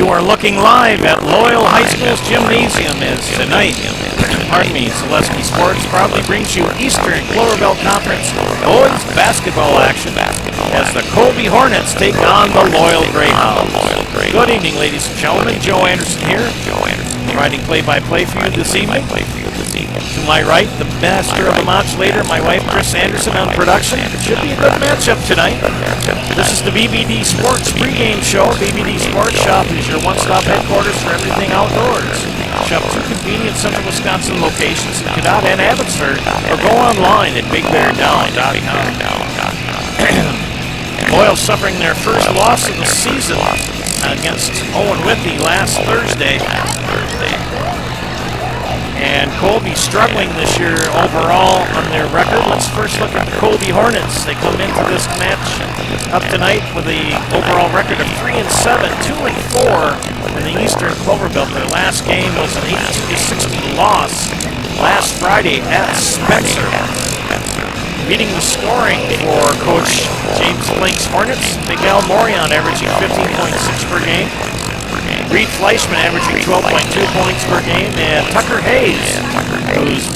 You are looking live at Loyal High School's Gymnasium as tonight, Zaleski Sports proudly brings you Eastern Clover Belt Conference boys basketball action as the Colby Hornets take on the Loyal Greyhounds. Good evening, ladies and gentlemen. Joe Anderson here, providing play-by-play for you this evening. To my right, the master of the modulator, my wife Chris Anderson on production. It should be a good matchup tonight. This is the BBD Sports pregame show. BBD Sports Shop is your one-stop headquarters for everything outdoors. Shop two convenient Central Wisconsin locations in Cadott and Abbotsford, or go online at BigBearDown.com. Loyal suffering their first loss of the season against Owen Withee last Thursday. And Colby struggling this year overall on their record. Let's first look at the Colby Hornets. They come into this match up tonight with a overall record of 3-7, 2-4 in the Eastern Clover Belt. Their last game was an 82-60 loss last Friday at Spencer. Leading the scoring for Coach James Blake's Hornets, Miguel Morion averaging 15.6 per game. Reed Fleischman averaging 12.2 points per game, and Tucker Hayes, whose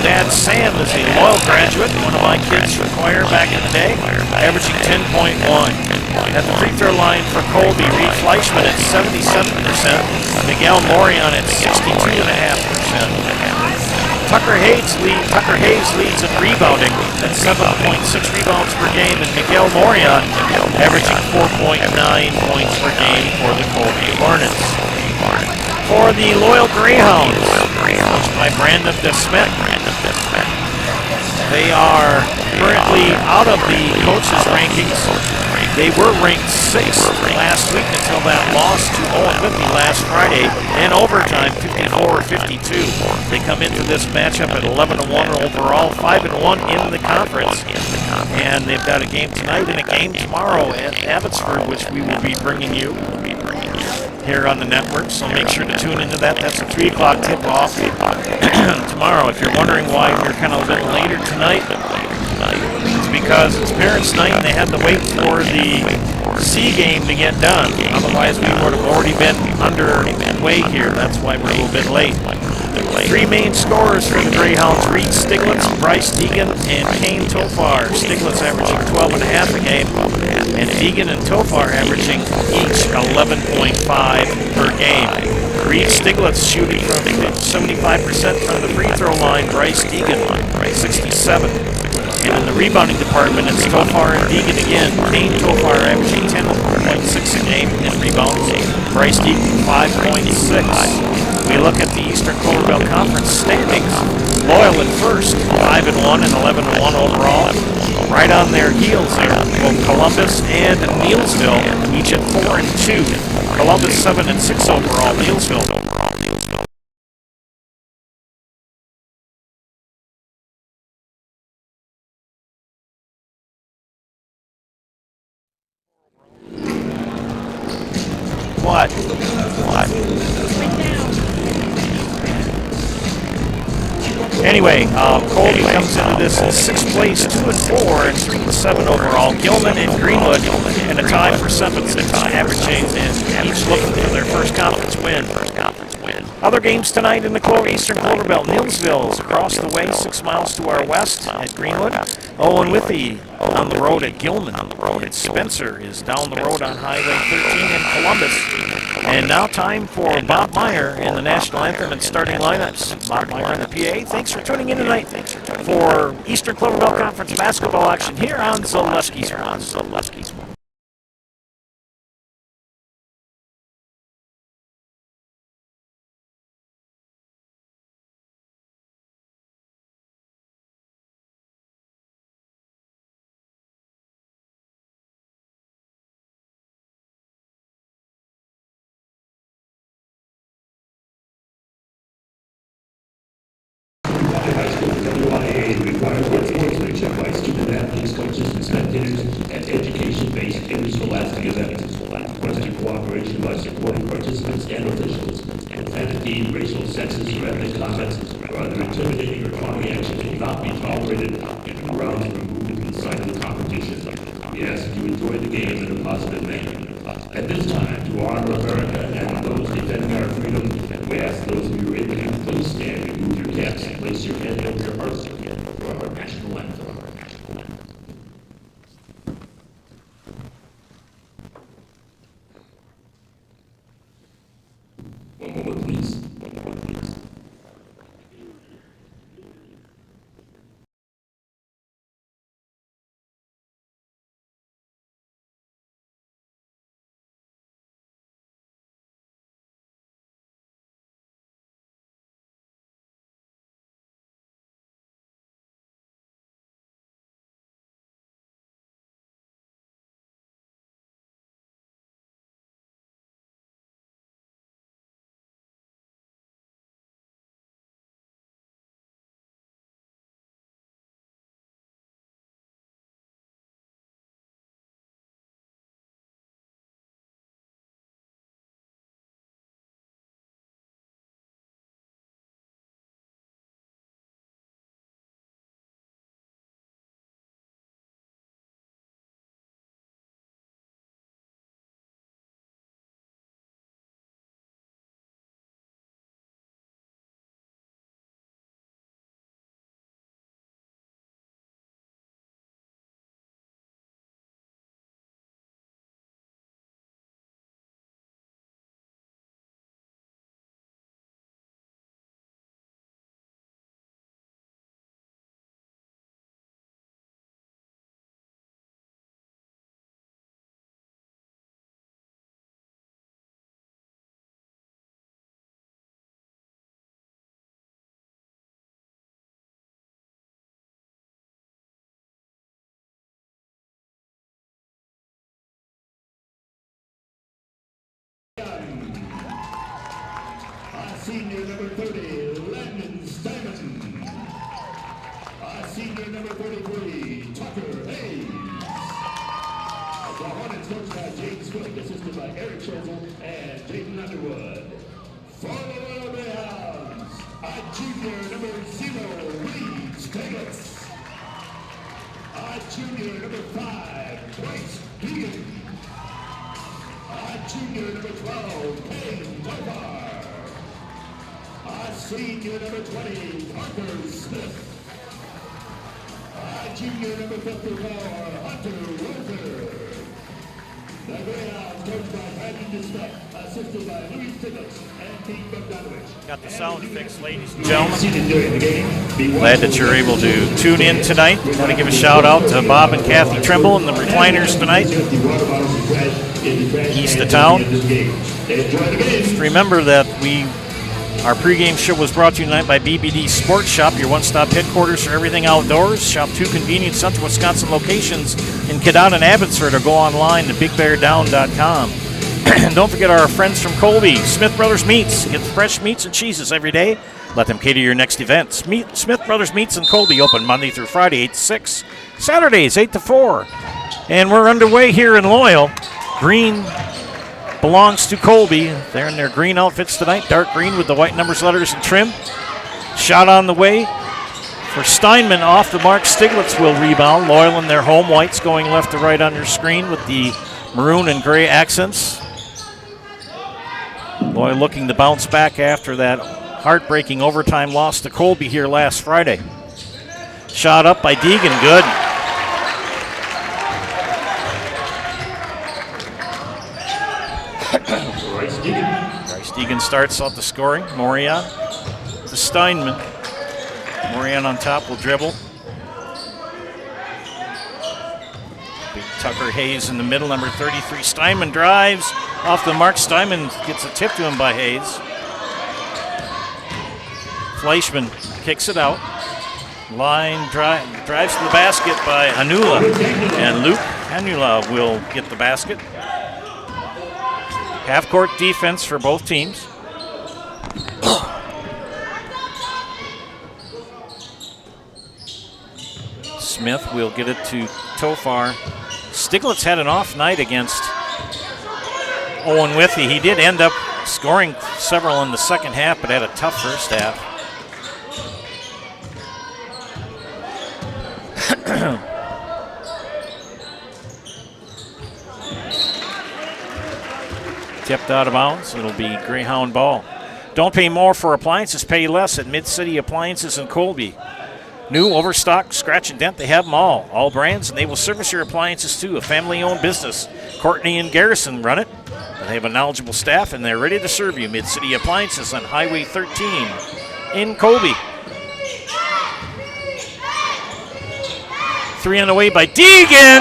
dad Sam is a Loyal graduate, one of my kids from choir back in the day, averaging 10.1. At the free throw line for Colby, Reed Fleischman at 77%, Miguel Morion at 62.5%. Tucker Hayes leads in rebounding at 7.6 rebounds per game, and Miguel Morion averaging 4.9 points per game for the Colby Hornets. For the Loyal Greyhounds, coached by Brandon DeSmet, they are currently out of the coaches' rankings. They were ranked 6th last week until that loss to Owen Withee last Friday in overtime, 54-52. They come into this matchup at 11-1 overall, 5-1 in the conference. And they've got a game tonight and a game tomorrow at Abbotsford, which we will be bringing you here on the network, so make sure to tune into that. That's a 3 o'clock tip-off tomorrow. If you're wondering why we're kind of a bit later tonight, it's because it's Parents' Night and they had to wait for the C game to get done. Otherwise, we would have already been underway here. That's why we're a little bit late. 3 main scorers for the Greyhounds: Reed Stiglitz, Bryce Deegan, and Kane Tofar. Stiglitz averaging 12.5 a game, and Deegan and Tofar averaging each 11.5 per game. Reed Stiglitz shooting from 75% from the free throw line, Bryce Deegan 67. And in the rebounding department, it's Tofar and Deegan again. Kane Tofar averaging 10.6 a game in rebounds, Bryce Deegan 5.6. We look at the Eastern Clover Belt Conference standings. Loyal at first, 5-1 and 11-1 overall. Right on their heels there, both Columbus and Neelsville, each at 4-2. Columbus 7-6 overall. Neelsville. What? Anyway, Colby comes into this in 6th place, 2-4, and 3-7 overall. Gilman and Greenwood in a tie for 7th, averaging and each looking for their first conference win. Other games tonight in the Eastern Clover Belt. Neelsville is across the way, 6 miles to our west at Greenwood. Owen Withee on the road at Gilman. Spencer is down the road on Highway 13 in Columbus. And now time for Bob Meyer in the national anthem and starting lineups. Bob Meyer in the PA. Thanks for tuning in tonight for Eastern Clover Belt Conference basketball action here on Zaleski's. WIAA requires participation by student athletes, coaches, and spectators at education-based interscholastic events. Requesting cooperation by supporting participants and officials. Profanity, racial, sexist, or ethnic comments, or other intimidating or harming action will not be tolerated and grounds for movement inside of the competition. We ask that you enjoy the game in a positive manner. At this time, to honor America defending our freedom. We ask those of you who are able to please stand, remove your caps, and place your hand over your hearts for our national anthem. One moment, please. One moment, please. Senior number 30, Landon Steinman. Senior number 43, Tucker Hayes. The Hornets coached by James Cook, assisted by Eric Schofield and Jayden Underwood. For the Royal Greyhounds, junior number 0, Reed Stiglitz. Junior number 5, Bryce Deegan. Junior number 12, Payne Tovar. Senior number 20, Parker Smith. Junior number 54, Hunter Roser. The Greyhounds coached by Brandon DeSpect, assisted by Louis Stiglitz and Pete Bogdanovich. Got the sound fixed, ladies and gentlemen. Glad that you're able to tune in tonight. Want to give a shout out to Bob and Kathy Trimble and the recliners tonight, east of town. Just remember that our pregame show was brought to you tonight by BBD Sports Shop, your one-stop headquarters for everything outdoors. Shop 2 convenient Central Wisconsin locations in Cadott and Abbotsford, or go online to bigbeardown.com. And don't forget our friends from Colby, Smith Brothers Meats. Get fresh meats and cheeses every day. Let them cater your next event. Smith Brothers Meats in Colby, open Monday through Friday, 8 to 6. Saturdays, 8 to 4. And we're underway here in Loyal. Green belongs to Colby. They're in their green outfits tonight, dark green with the white numbers, letters, and trim. Shot on the way for Steinman, off the mark. Stiglitz will rebound. Loyal in their home whites, going left to right on your screen with the maroon and gray accents. Loyal looking to bounce back after that heartbreaking overtime loss to Colby here last Friday. Shot up by Deegan, good. Bryce Deegan starts out the scoring. Morion to Steinman. Morion on top will dribble. Big Tucker Hayes in the middle, number 33. Steinman drives off the mark. Steinman gets a tip to him by Hayes. Fleischman kicks it out. Line drives to the basket by Hanula. And Luke Hanula will get the basket. Half-court defense for both teams. Smith will get it to Tofar. Stiglitz had an off night against Owen Withy. He did end up scoring several in the second half, but had a tough first half. Tipped out of bounds. It'll be Greyhound ball. Don't pay more for appliances, pay less at Mid-City Appliances in Colby. New, overstock, scratch and dent, they have them all brands, and they will service your appliances too. A family-owned business. Courtney and Garrison run it. They have a knowledgeable staff, and they're ready to serve you. Mid-City Appliances on Highway 13 in Colby. 3 on the way by Deegan.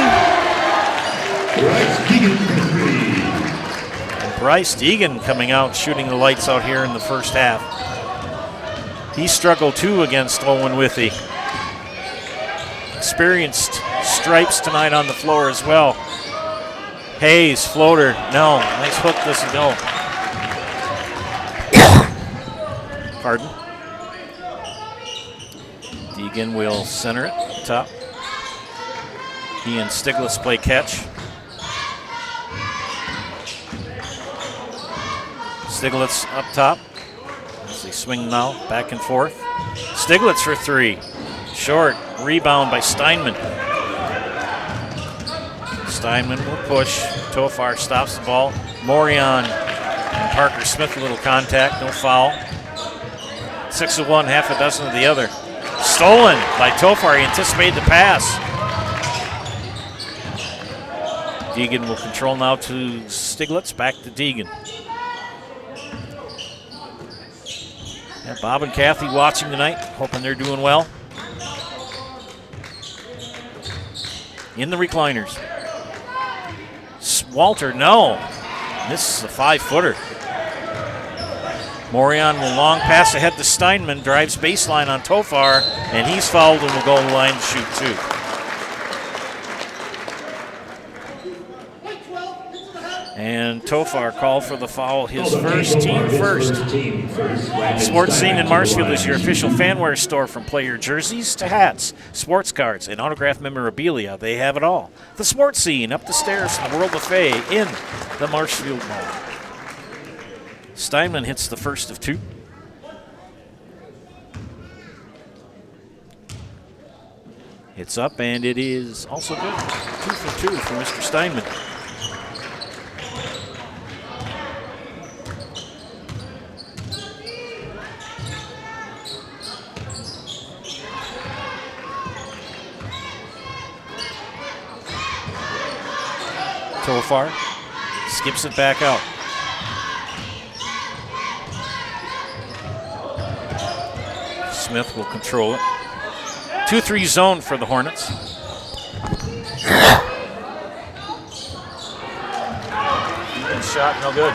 And Bryce Deegan coming out, shooting the lights out here in the first half. He struggled too against Owen Withy. Experienced stripes tonight on the floor as well. Hayes, floater, no. Nice hook, doesn't go. Pardon. Deegan will center it, top. He and Stiglitz play catch. Stiglitz up top. As they swing now, back and forth. Stiglitz for 3. Short, rebound by Steinman. Steinman will push. Tofar stops the ball. Morion and Parker Smith a little contact, no foul. 6 of one, half a dozen of the other. Stolen by Tofar, he anticipated the pass. Deegan will control now to Stiglitz, back to Deegan. Yeah, Bob and Kathy watching tonight, hoping they're doing well. In the recliners. Walter, no. This is a 5-footer. Morion will long pass ahead to Steinman, drives baseline on Tofar, and he's fouled and will go to the line to shoot 2. And Tofar called for the foul, his first, team first. Sports Scene in Marshfield is your official fanwear store, from player jerseys to hats, sports cards, and autographed memorabilia. They have it all. The Sports Scene, up the stairs from the World Buffet in the Marshfield Mall. Steinman hits the first of 2. It's up, and it is also good. 2 for 2 for Mr. Steinman. Tofar skips it back out. Smith will control it. 2-3 zone for the Hornets. Good shot, no good.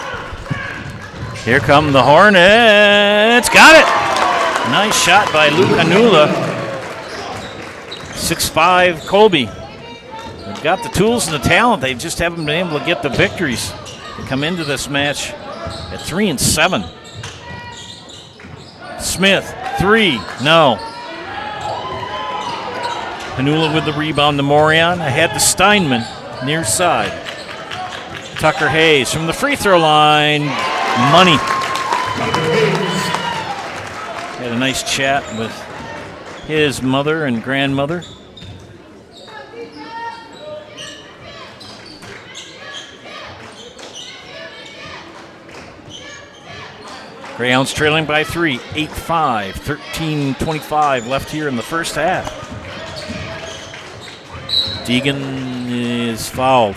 Here come the Hornets. Got it! Nice shot by Luke Anula. 6'5" Colby. They've got the tools and the talent. They just haven't been able to get the victories. They come into this match at 3-7. Smith, 3, no. Panula with the rebound to Morion. Ahead to Steinman, near side. Tucker Hayes from the free throw line. Money. Had a nice chat with his mother and grandmother. Greyhounds trailing by 3, 8-5, 13:25 left here in the first half. Deegan is fouled.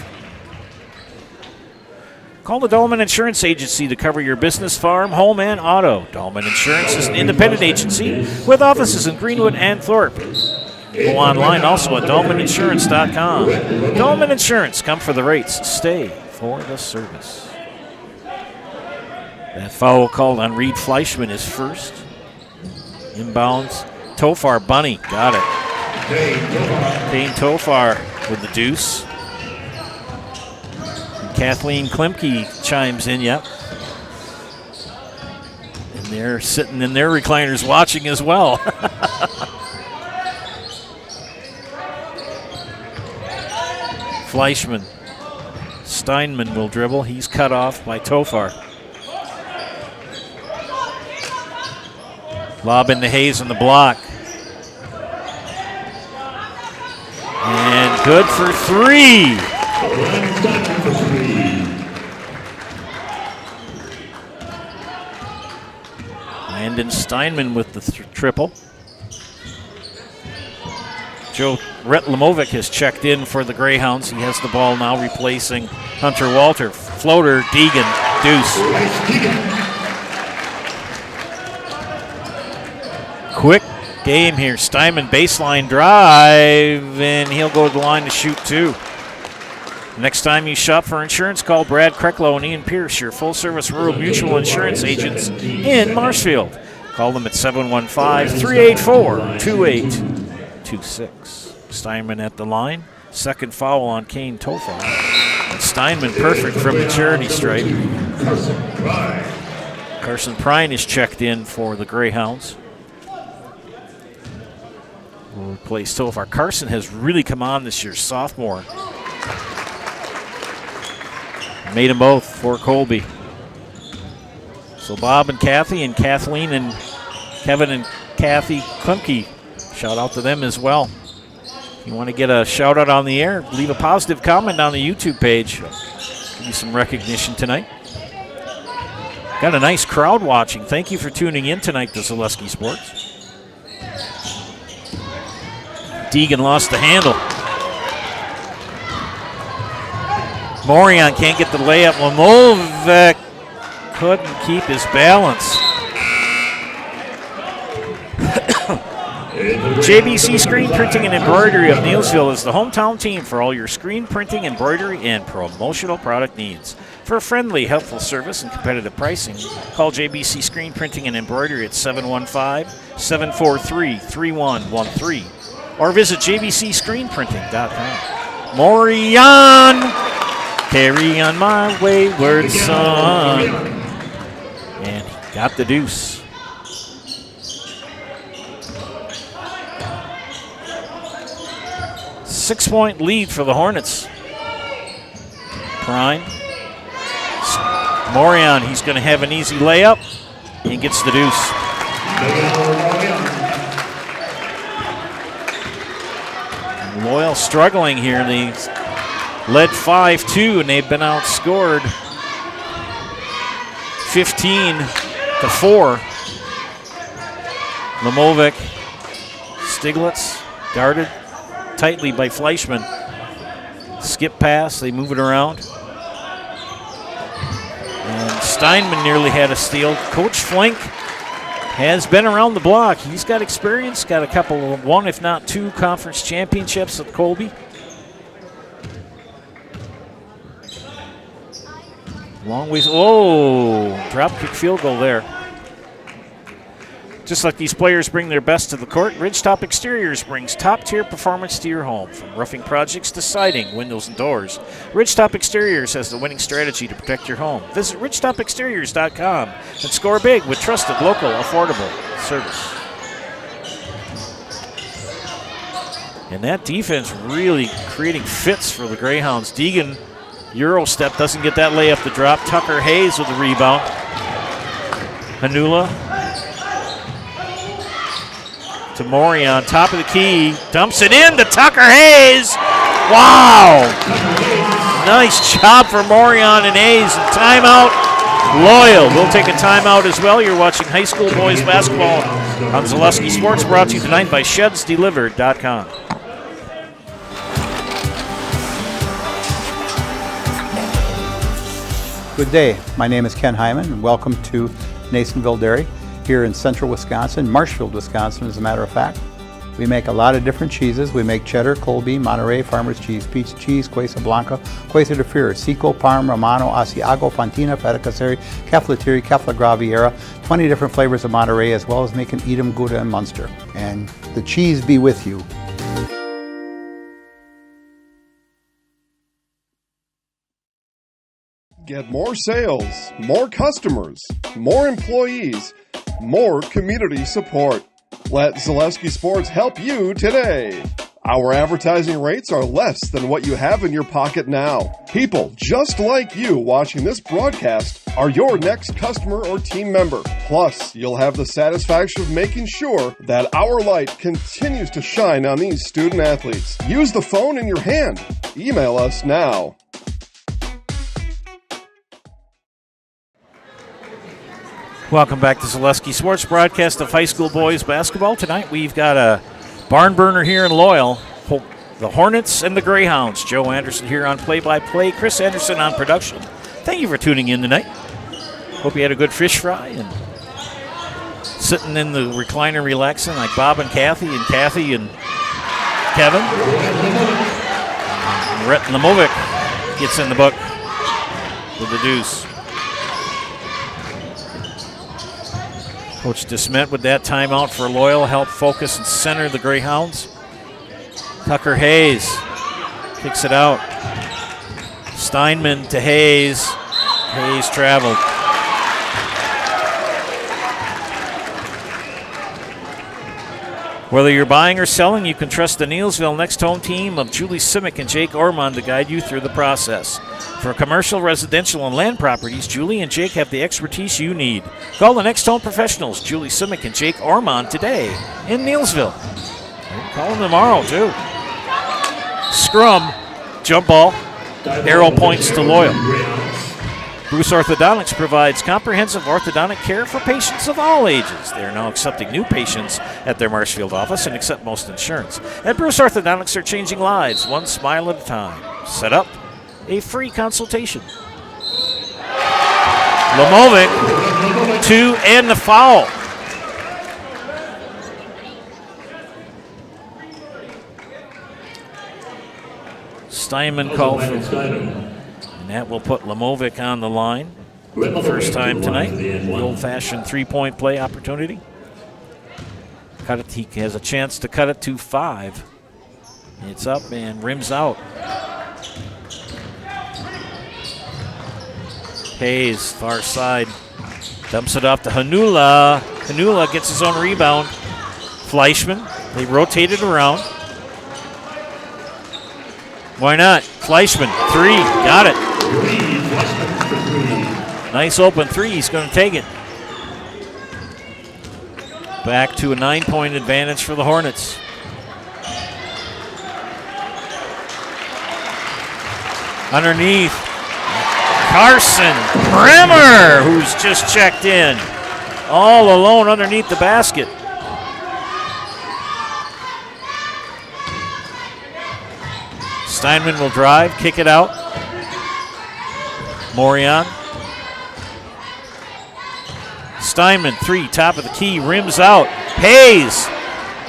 Call the Dolman Insurance Agency to cover your business, farm, home, and auto. Dolman Insurance is an independent agency with offices in Greenwood and Thorpe. Go online also at dolmaninsurance.com. Dolman Insurance, come for the rates, stay for the service. That foul called on Reed Fleischman is first. Inbounds. Tofar Bunny got it. Payne Tofar with the deuce. And Kathleen Klimke chimes in, yep. And they're sitting in their recliners watching as well. Fleischman. Steinman will dribble. He's cut off by Tofar. Lob into Hayes on the block. And good for 3. Brendan Steinman with the triple. Joe Rhett Lamovic has checked in for the Greyhounds. He has the ball now, replacing Hunter Walter. Floater, Deegan, deuce. Quick game here. Steinman baseline drive, and he'll go to the line to shoot two. Next time you shop for insurance, call Brad Krecklow and Ian Pierce, your full-service rural mutual insurance agents in Marshfield. Call them at 715-384-2826. Steinman at the line. Second foul on Kane Tofa. And Steinman perfect from the charity stripe. Carson Prine is checked in for the Greyhounds. Will replace Tofar. Carson has really come on this year, sophomore. Made them both for Colby. So Bob and Kathy and Kathleen and Kevin and Kathy Klimke, shout out to them as well. If you want to get a shout out on the air, leave a positive comment on the YouTube page. Give you some recognition tonight. Got a nice crowd watching. Thank you for tuning in tonight to Zaleski Sports. Deegan lost the handle. Morion can't get the layup. Lamovic couldn't keep his balance. JBC Screen Printing and Embroidery of Neilsville is the hometown team for all your screen printing, embroidery, and promotional product needs. For a friendly, helpful service and competitive pricing, call JBC Screen Printing and Embroidery at 715-743-3113 or visit jbcscreenprinting.com. Morion! Carry on my wayward son. And he got the deuce. Six-point lead for the Hornets. Prime. Morion, he's going to have an easy layup and gets the deuce. Loyal struggling here. They led 5-2, and they've been outscored 15-4. Lamovic, Stiglitz, guarded tightly by Fleischman. Skip pass, they move it around. And Steinman nearly had a steal. Coach Flink has been around the block. He's got experience, got a couple of one, if not two, conference championships at Colby. Long ways. Oh, drop kick field goal there. Just like these players bring their best to the court, Ridgetop Exteriors brings top-tier performance to your home. From roofing projects to siding, windows, and doors, Ridgetop Exteriors has the winning strategy to protect your home. Visit ridgetopexteriors.com and score big with trusted, local, affordable service. And that defense really creating fits for the Greyhounds. Deegan, Euro step, doesn't get that layup to drop. Tucker Hayes with the rebound. Hanula to Morion, top of the key, dumps it in to Tucker Hayes. Wow! Nice job for Morion and Hayes. And timeout, Loyal. We'll take a timeout as well. You're watching high school boys basketball on Zaleski Sports, brought to you tonight by ShedsDelivered.com. Good day. My name is Ken Hyman, and welcome to Nasonville Dairy here in central Wisconsin, Marshfield, Wisconsin, as a matter of fact. We make a lot of different cheeses. We make cheddar, Colby, Monterey, Farmer's Cheese, Pizza Cheese, Quesa Blanca, Quesa de Fury, Seco, Parm, Romano, Asiago, Fontina, Feta Caseri, Caflatiri, Cafla Graviera, 20 different flavors of Monterey, as well as making Edam, Gouda, and Munster. And the cheese be with you. Get more sales, more customers, more employees, more community support. Let Zaleski Sports help you today. Our advertising rates are less than what you have in your pocket now. People just like you watching this broadcast are your next customer or team member. Plus, you'll have the satisfaction of making sure that our light continues to shine on these student athletes. Use the phone in your hand. Email us now. Welcome back to Zaleski Sports, broadcast of high school boys basketball. Tonight we've got a barn burner here in Loyal. The Hornets and the Greyhounds. Joe Anderson here on play-by-play. Chris Anderson on production. Thank you for tuning in tonight. Hope you had a good fish fry and sitting in the recliner relaxing like Bob and Kathy and Kevin. Rhett Lemovic gets in the book with the deuce. Coach DeSmet with that timeout for Loyal helped focus and center the Greyhounds. Tucker-Hayes kicks it out. Steinman to Hayes. Hayes traveled. Whether you're buying or selling, you can trust the Neilsville Next Home team of Julie Simic and Jake Ormond to guide you through the process. For commercial, residential, and land properties, Julie and Jake have the expertise you need. Call the Next Home professionals, Julie Simic and Jake Ormond, today in Neilsville. Call them tomorrow, too. Scrum, jump ball, arrow points to Loyal. Bruce Orthodontics provides comprehensive orthodontic care for patients of all ages. They are now accepting new patients at their Marshfield office and accept most insurance. At Bruce Orthodontics, they're changing lives one smile at a time. Set up a free consultation. Lemovic, 2 and the foul. Steinman called for, and that will put Lemovic on the line for the first time tonight. The old-fashioned three-point play opportunity. Cut it. He has a chance to cut it to 5. It's up and rims out. Hayes, far side, dumps it off to Hanula. Hanula gets his own rebound. Fleischman, they rotate it around. Why not? Fleischman, 3, got it. Nice open 3, he's going to take it. Back to a 9-point advantage for the Hornets. Underneath, Carson Bremer, who's just checked in. All alone underneath the basket. Steinman will drive, kick it out. Morion. Steinman, 3, top of the key, rims out. Hayes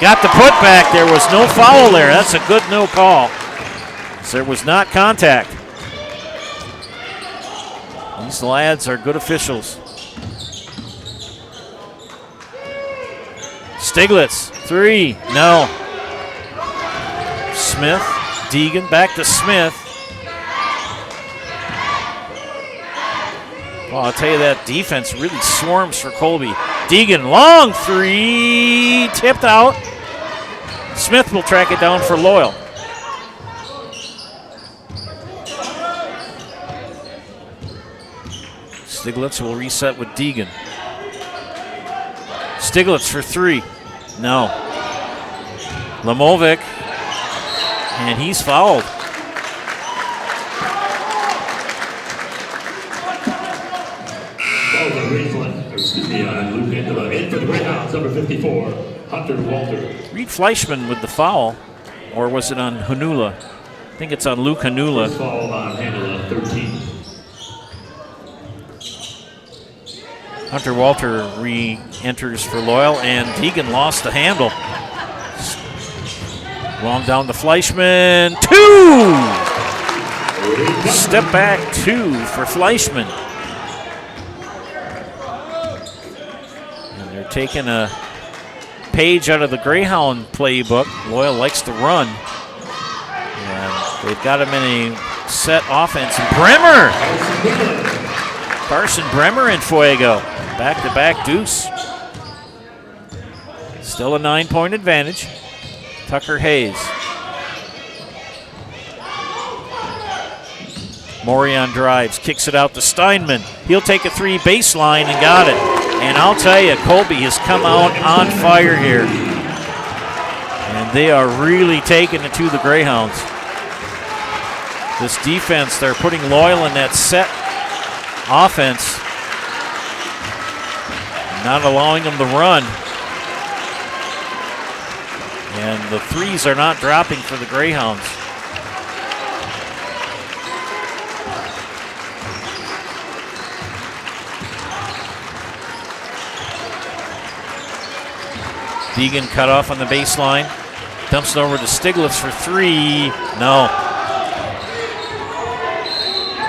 got the putback. There was no foul there. That's a good no call. There was not contact. These lads are good officials. Stiglitz, 3, no. Smith. Deegan back to Smith. Well, I'll tell you, that defense really swarms for Colby. Deegan, long 3, tipped out. Smith will track it down for Loyal. Stiglitz will reset with Deegan. Stiglitz for 3, no. Lemovic. And he's fouled. In for the Greyhounds, number 54, Hunter Walter. Reed Fleischman with the foul, or was it on Hanula? I think it's on Luke Hanula. First foul on Hanula, 13. Hunter Walter re-enters for Loyal, and Deegan lost the handle. Long down to Fleischman, 2! Step back 2 for Fleischman. And they're taking a page out of the Greyhound playbook. Loyal likes to run. And they've got him in a set offense. And Bremer! Carson Bremer and Fuego. Back-to-back deuce. Still a 9-point advantage. Tucker-Hayes. Morion drives, kicks it out to Steinman. He'll take a 3 baseline and got it. And I'll tell you, Colby has come out on fire here. And they are really taking it to the Greyhounds. This defense, they're putting Loyal in that set offense. not allowing them to run. And the threes are not dropping for the Greyhounds. Deegan cut off on the baseline. Dumps it over to Stiglitz for three. No.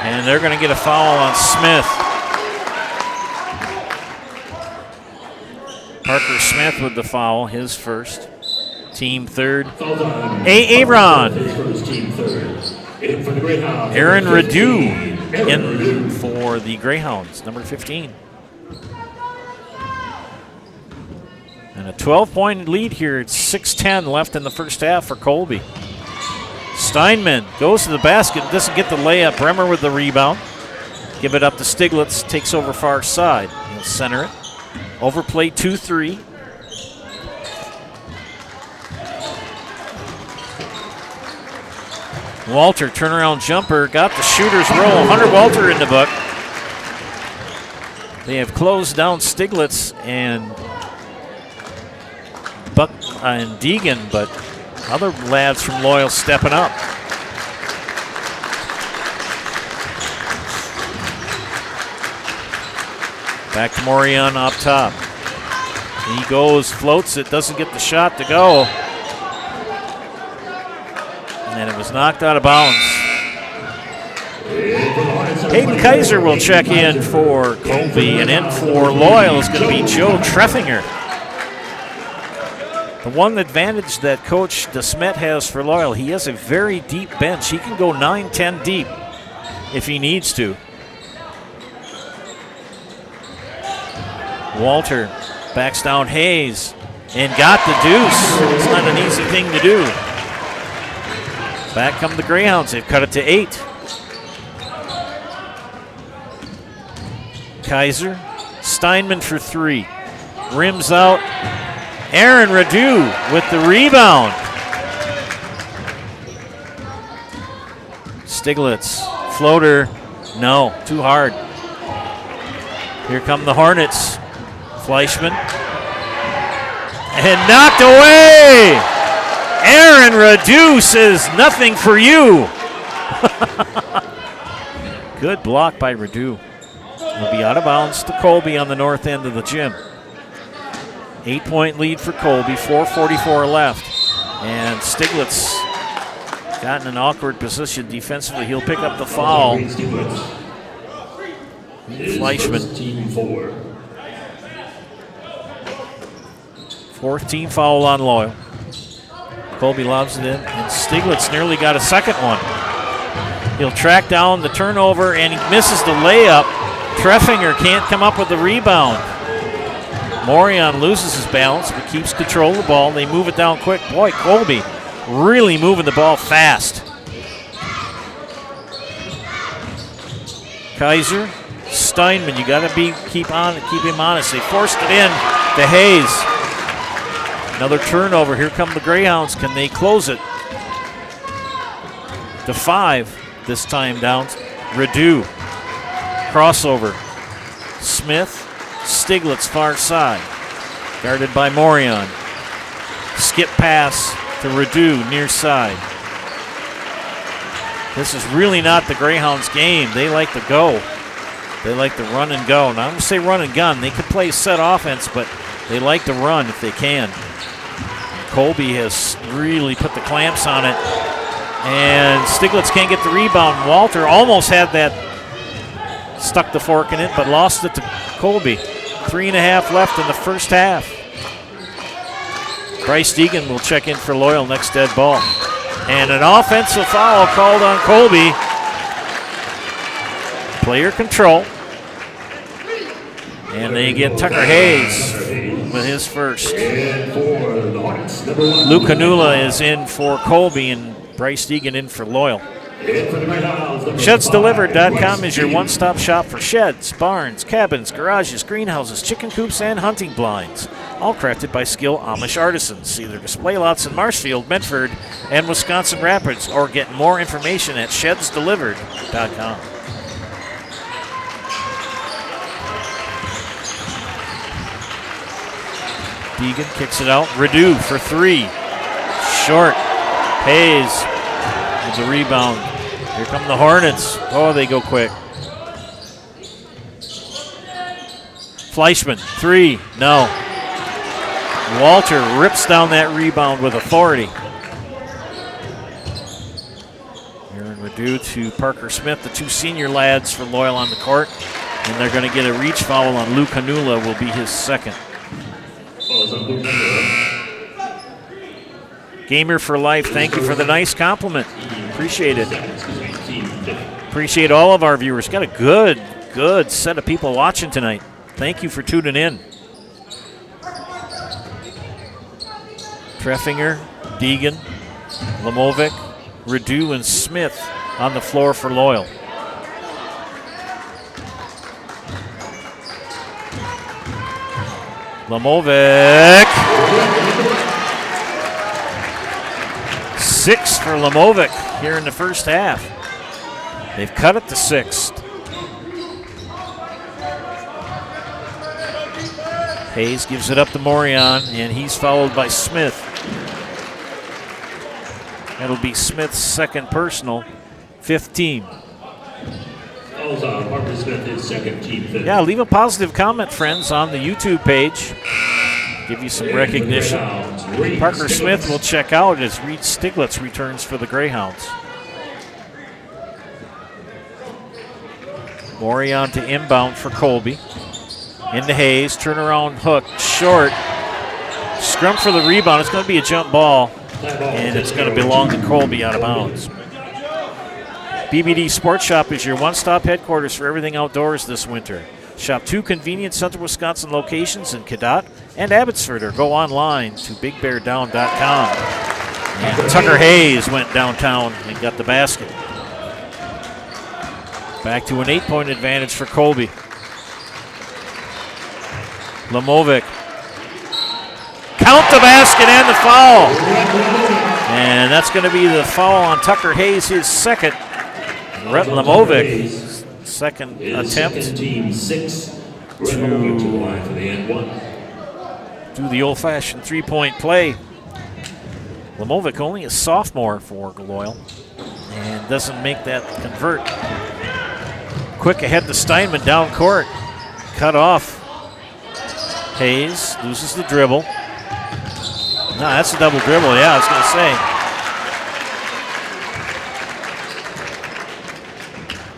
And they're going to get a foul on Smith. Parker Smith with the foul, his first. Team third. Aaron. Aaron Radu in for the Greyhounds, number 15. And a 12-point lead here. It's 6:10 left in the first half for Colby. Steinman goes to the basket, doesn't get the layup. Bremer with the rebound. Give it up to Stiglitz, takes over far side. He'll center it. Overplay 2-3. Walter, turnaround jumper, got the shooter's roll. Hunter Walter in the book. They have closed down Stiglitz and Buck and Deegan, but other lads from Loyal stepping up. Back to Morion up top. He goes, floats it, doesn't get the shot to go. And it was knocked out of bounds. Hayden Kaiser will check in for Colby, and in for Loyal is going to be Joe Treffinger. The one advantage that Coach DeSmet has for Loyal, he has a very deep bench. He can go 9-10 deep if he needs to. Walter backs down Hayes and got the deuce. It's not an easy thing to do. Back come the Greyhounds. They've cut it to 8. Kaiser, Steinman for 3. Rims out. Aaron Radu with the rebound. Stiglitz, floater, no, too hard. Here come the Hornets. Fleischman. And knocked away! Aaron Radu says nothing for you. Good block by Radu. He'll be out of bounds to Colby on the north end of the gym. 8-point lead for Colby, 4:44 left. And Stiglitz got in an awkward position defensively. He'll pick up the foul. Fleischman. 4th team foul on Loyal. Colby lobs it in, and Stiglitz nearly got a second one. He'll track down the turnover, and he misses the layup. Treffinger can't come up with the rebound. Morion loses his balance, but keeps control of the ball. They move it down quick. Boy, Colby really moving the ball fast. Kaiser, Steinman, you got to keep him honest. They forced it in to Hayes. Another turnover. Here come the Greyhounds. Can they close it? To 5 this time down. Radu. Crossover. Smith. Stiglitz far side. Guarded by Morion. Skip pass to Radu near side. This is really not the Greyhounds game. They like to go. They like to run and go. Now I'm going to say run and gun. They can play set offense, but they like to run if they can. Colby has really put the clamps on it. And Stiglitz can't get the rebound. Walter almost had that, stuck the fork in it, but lost it to Colby. 3.5 left in the first half. Bryce Deegan will check in for Loyal next dead ball. And an offensive foul called on Colby. Player control. And they get Tucker Hayes with his first. Luke Canula is in for Colby and Bryce Deegan in for Loyal. ShedsDelivered.com is your one-stop shop for sheds, barns, cabins, garages, greenhouses, chicken coops, and hunting blinds. All crafted by skilled Amish artisans. See their display lots in Marshfield, Medford, and Wisconsin Rapids, or get more information at ShedsDelivered.com. Deegan kicks it out. Redu for 3. Short. Hayes with the rebound. Here come the Hornets. Oh, they go quick. Fleischman, 3. No. Walter rips down that rebound with authority. Aaron Redu to Parker Smith, the 2 senior lads for Loyal on the court. And they're going to get a reach foul on Luke Hanula, will be his 2nd. Gamer for life, thank you for the nice compliment. Appreciate it. Appreciate all of our viewers. Got a good set of people watching tonight. Thank you for tuning in. Treffinger, Deegan, Lamovic, Redu, and Smith on the floor for Loyal. Lamovic. 6 for Lamovic here in the first half. They've cut it to 6. Hayes gives it up to Morion, and he's followed by Smith. That'll be Smith's 2nd personal, 5th team. Yeah, leave a positive comment, friends, on the YouTube page. Give you some recognition. Parker Smith will check out as Reed Stiglitz returns for the Greyhounds. Morion to inbound for Colby. Into Hayes, turnaround hook, short. Scrum for the rebound. It's going to be a jump ball, and it's going to belong to Colby out of bounds. BBD Sports Shop is your one-stop headquarters for everything outdoors this winter. Shop 2 convenient Central Wisconsin locations in Cadott and Abbotsford, or go online to bigbeardown.com. And Tucker Hayes went downtown and got the basket. Back to an 8-point advantage for Colby. Lamovic. Count the basket and the foul. And that's going to be the foul on Tucker Hayes, his 2nd. Rhett Lamovic, 2nd attempt to do the old-fashioned 3-point play. Lamovic only a sophomore for Loyal and doesn't make that convert. Quick ahead to Steinman down court. Cut off. Hayes loses the dribble. No, that's a double dribble, yeah, I was going to say.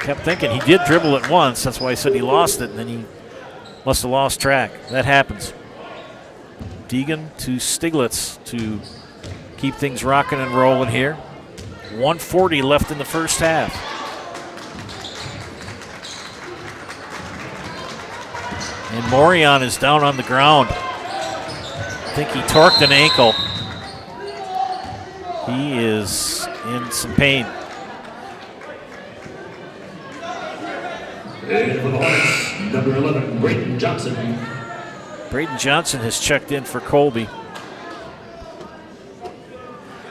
Kept thinking he did dribble it once. That's why I said he lost it, and then he must have lost track. That happens. Deegan to Stiglitz to keep things rocking and rolling here. 1:40 left in the first half. And Morion is down on the ground. I think he torqued an ankle. He is in some pain. And for the Hornets, number 11, Braden Johnson. Braden Johnson has checked in for Colby.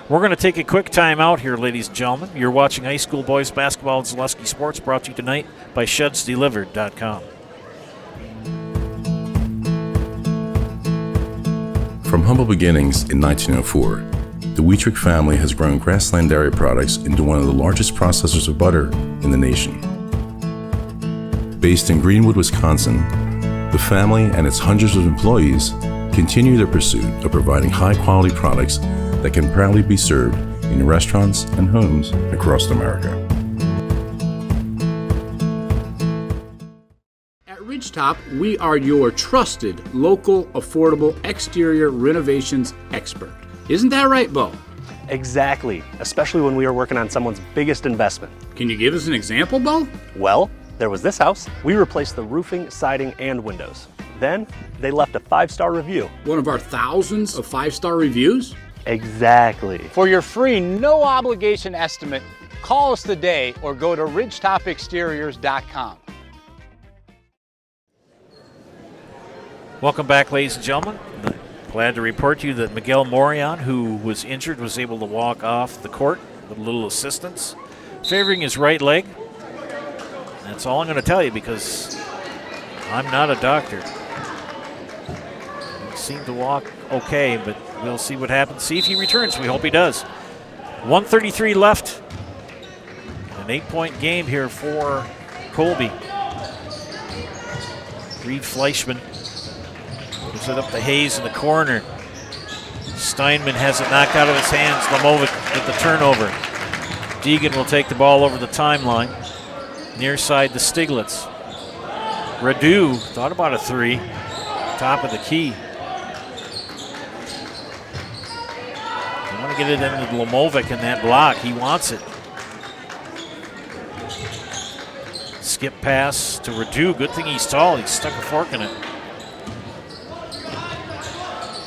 We're going to take a quick time out here, ladies and gentlemen. You're watching high school boys basketball and Zaleski Sports, brought to you tonight by ShedsDelivered.com. From humble beginnings in 1904, the Wheatrick family has grown Grassland Dairy Products into one of the largest processors of butter in the nation. Based in Greenwood, Wisconsin, the family and its hundreds of employees continue their pursuit of providing high-quality products that can proudly be served in restaurants and homes across America. At Ridgetop, we are your trusted, local, affordable exterior renovations expert. Isn't that right, Bo? Exactly, especially when we are working on someone's biggest investment. Can you give us an example, Bo? Well, there was this house. We replaced the roofing, siding, and windows. Then, they left a 5-star review. One of our thousands of 5-star reviews? Exactly. For your free, no-obligation estimate, call us today or go to ridgetopexteriors.com. Welcome back, ladies and gentlemen. Glad to report to you that Miguel Morion, who was injured, was able to walk off the court with a little assistance, favoring his right leg. That's all I'm going to tell you because I'm not a doctor. He seemed to walk okay, but we'll see what happens. See if he returns. We hope he does. 1:33 left. An 8-point game here for Colby. Reed Fleischman gives it up to Hayes in the corner. Steinman has it knocked out of his hands. Lamovic with the turnover. Deegan will take the ball over the timeline. Near side to Stiglitz. Radu thought about a three. Top of the key. They want to get it into Lamovic in that block. He wants it. Skip pass to Radu. Good thing he's tall. He stuck a fork in it.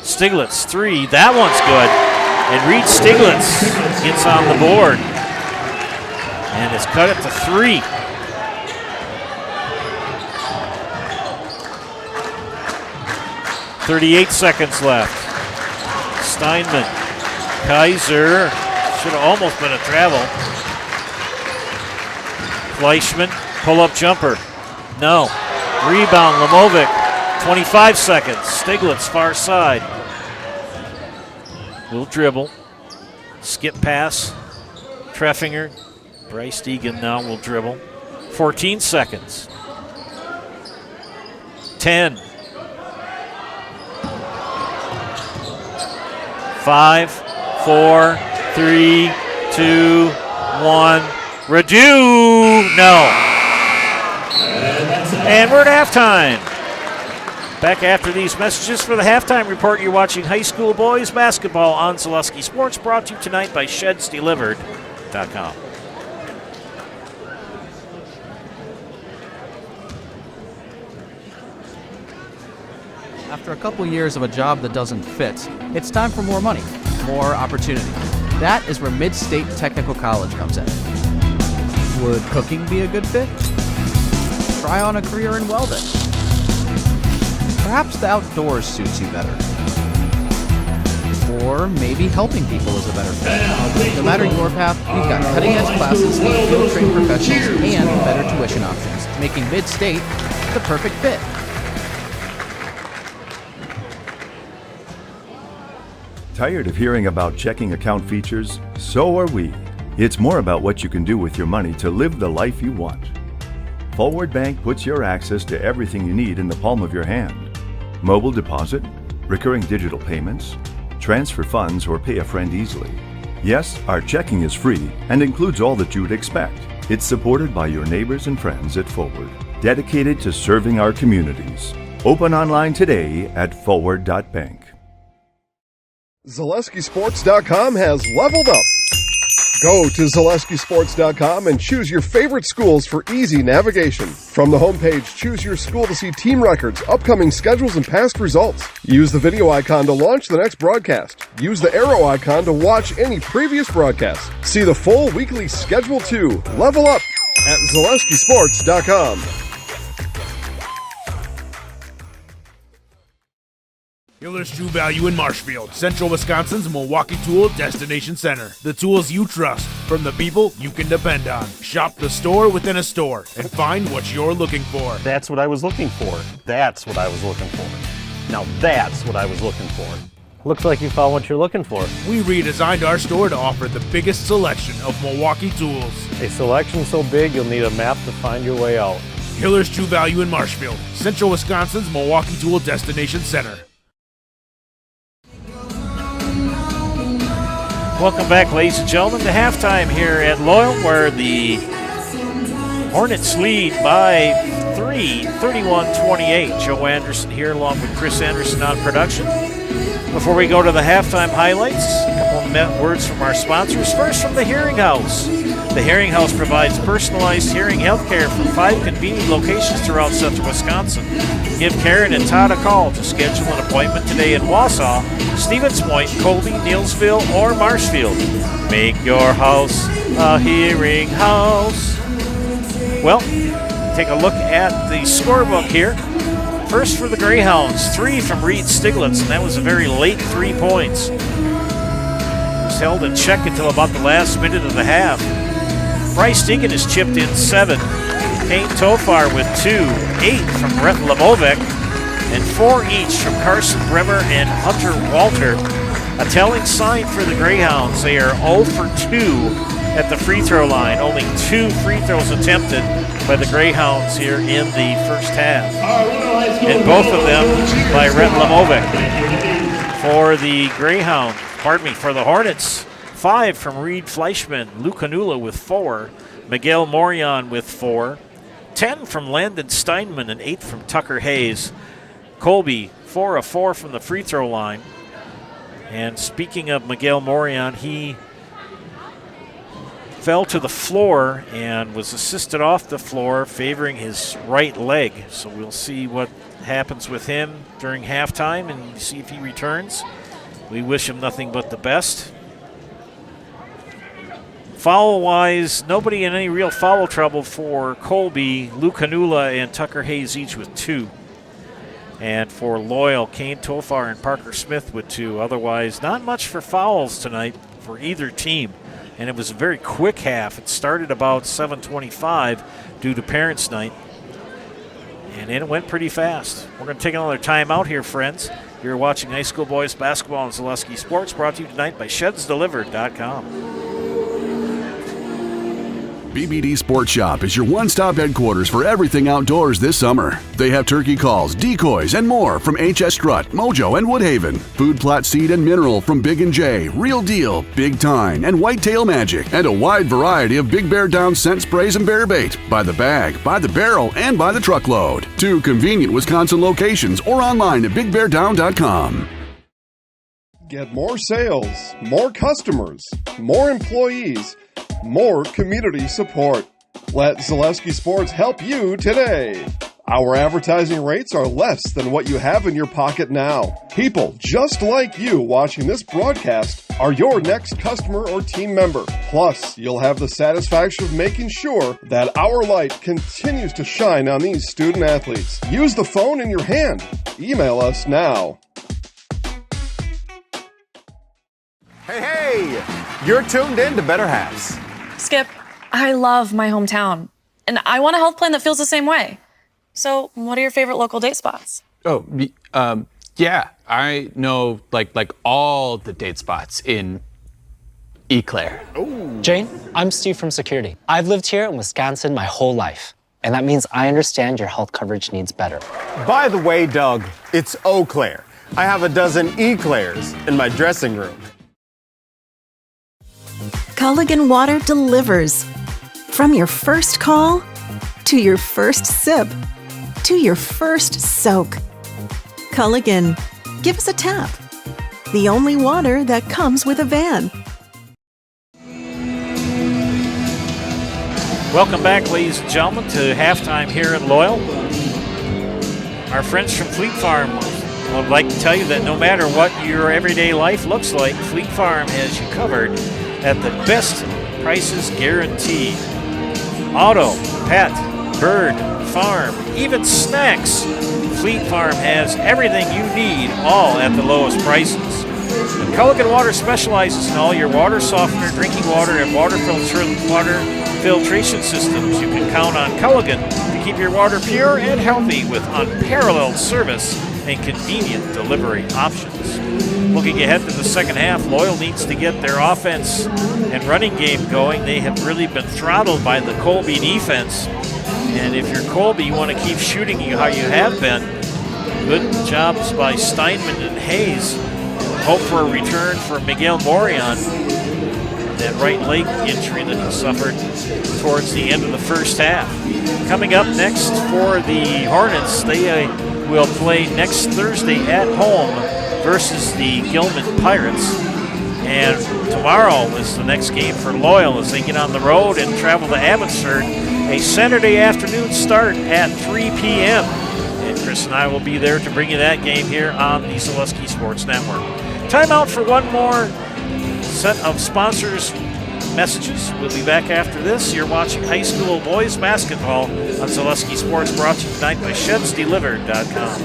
Stiglitz, three. That one's good. And Reed Stiglitz gets on the board. And has cut it to 3. .38 seconds left. Steinman. Kaiser. Should have almost been a travel. Fleischman. Pull-up jumper. No. Rebound, Lamovic. 25 seconds. Stiglitz, far side. Little dribble. Skip pass. Treffinger. Bryce Deegan now will dribble. 14 seconds. 10. 5, 4, 3, 2, 1. Radu, no. And we're at halftime. Back after these messages for the halftime report. You're watching high school boys basketball on Zaleski Sports, brought to you tonight by ShedsDelivered.com. After a couple years of a job that doesn't fit, it's time for more money, more opportunity. That is where Mid-State Technical College comes in. Would cooking be a good fit? Try on a career in welding. Perhaps the outdoors suits you better. Or maybe helping people is a better fit. No matter your path, we've got cutting-edge classes, field-trained professionals, and better tuition options, making Mid-State the perfect fit. Tired of hearing about checking account features? So are we. It's more about what you can do with your money to live the life you want. Forward Bank puts your access to everything you need in the palm of your hand. Mobile deposit, recurring digital payments, transfer funds, or pay a friend easily. Yes, our checking is free and includes all that you would expect. It's supported by your neighbors and friends at Forward, dedicated to serving our communities. Open online today at forward.bank. ZaleskiSports.com has leveled up. Go to ZaleskiSports.com and choose your favorite schools for easy navigation. From the homepage, choose your school to see team records, upcoming schedules, and past results. Use the video icon to launch the next broadcast. Use the arrow icon to watch any previous broadcast. See the full weekly schedule too. Level up at ZaleskiSports.com. Hiller's True Value in Marshfield, Central Wisconsin's Milwaukee Tool Destination Center. The tools you trust from the people you can depend on. Shop the store within a store and find what you're looking for. That's what I was looking for. That's what I was looking for. Now that's what I was looking for. Looks like you found what you're looking for. We redesigned our store to offer the biggest selection of Milwaukee tools. A selection so big you'll need a map to find your way out. Hiller's True Value in Marshfield, Central Wisconsin's Milwaukee Tool Destination Center. Welcome back, ladies and gentlemen, to halftime here at Loyal, where the Hornets lead by 3, 31-28. Joe Anderson here along with Chris Anderson on production. Before we go to the halftime highlights, a couple of words from our sponsors. First, from the Hearing House. The Hearing House provides personalized hearing health care from 5 convenient locations throughout central Wisconsin. Give Karen and Todd a call to schedule an appointment today in Wausau, Stevens Point, Colby, Neillsville, or Marshfield. Make your house a hearing house. Well, take a look at the scorebook here. First for the Greyhounds, 3 from Reed Stiglitz, and that was a very late 3 points. It was held in check until about the last minute of the half. Bryce Deegan has chipped in 7. Kane Tofar with 2. 8 from Brett Lamovic. and 4 each from Carson Bremer and Hunter Walter. A telling sign for the Greyhounds. They are 0 for 2 at the free throw line. Only 2 free throws attempted by the Greyhounds here in the first half. And both of them by Rhett Lemovic. For the for the Hornets, 5 from Reed Fleischman, Luke Canula with 4, Miguel Morion with 4, 10 from Landon Steinman, and 8 from Tucker Hayes. Colby, 4 of 4 from the free throw line. And speaking of Miguel Morion, he fell to the floor and was assisted off the floor, favoring his right leg. So we'll see what happens with him during halftime and see if he returns. We wish him nothing but the best. Foul-wise, nobody in any real foul trouble for Colby. Luke Canula and Tucker Hayes each with 2. And for Loyal, Kane Tofar and Parker Smith with 2. Otherwise, not much for fouls tonight for either team. And it was a very quick half. It started about 7:25 due to Parents' Night. And it went pretty fast. We're going to take another timeout here, friends. You're watching high school boys basketball on Zaleski Sports, brought to you tonight by ShedsDelivered.com. BBD Sports Shop is your one-stop headquarters for everything outdoors this summer. They have turkey calls, decoys, and more from HS Strut, Mojo, and Woodhaven. Food plot seed and mineral from Big & J, Real Deal, Big Tine, and Whitetail Magic. And a wide variety of Big Bear Down scent sprays and bear bait. By the bag, by the barrel, and by the truckload. 2 convenient Wisconsin locations or online at BigBearDown.com. Get more sales, more customers, more employees, more community support. Let Zaleski Sports help you today. Our advertising rates are less than what you have in your pocket now. People just like you watching this broadcast are your next customer or team member. Plus, you'll have the satisfaction of making sure that our light continues to shine on these student athletes. Use the phone in your hand. Email us now. Hey, you're tuned in to Better Halves. Skip, I love my hometown, and I want a health plan that feels the same way. So, what are your favorite local date spots? Oh, yeah, I know like all the date spots in Eau Claire. Ooh. Jane, I'm Steve from Security. I've lived here in Wisconsin my whole life, and that means I understand your health coverage needs better. By the way, Doug, it's Eau Claire. I have a dozen Eclairs in my dressing room. Culligan Water delivers. From your first call, to your first sip, to your first soak. Culligan, give us a tap. The only water that comes with a van. Welcome back, ladies and gentlemen, to halftime here in Loyal. Our friends from Fleet Farm would like to tell you that no matter what your everyday life looks like, Fleet Farm has you covered at the best prices guaranteed. Auto, pet, bird, farm, even snacks. Fleet Farm has everything you need, all at the lowest prices. And Culligan Water specializes in all your water softener, drinking water, and water filtration systems. You can count on Culligan to keep your water pure and healthy with unparalleled service and convenient delivery options. Looking ahead to the second half, Loyal needs to get their offense and running game going. They have really been throttled by the Colby defense. And if you're Colby, you want to keep shooting how you have been. Good jobs by Steinman and Hayes. Hope for a return for Miguel Morion. That right leg injury that he suffered towards the end of the first half. Coming up next for the Hornets, they will play next Thursday at home versus the Gilman Pirates. And tomorrow is the next game for Loyal as they get on the road and travel to Abbotsford. A Saturday afternoon start at 3 p.m. And Chris and I will be there to bring you that game here on the Zaleski Sports Network. Time out for one more set of sponsors messages. We'll be back after this. You're watching high school boys basketball on Zaleski Sports, brought to you tonight by ShedsDelivered.com.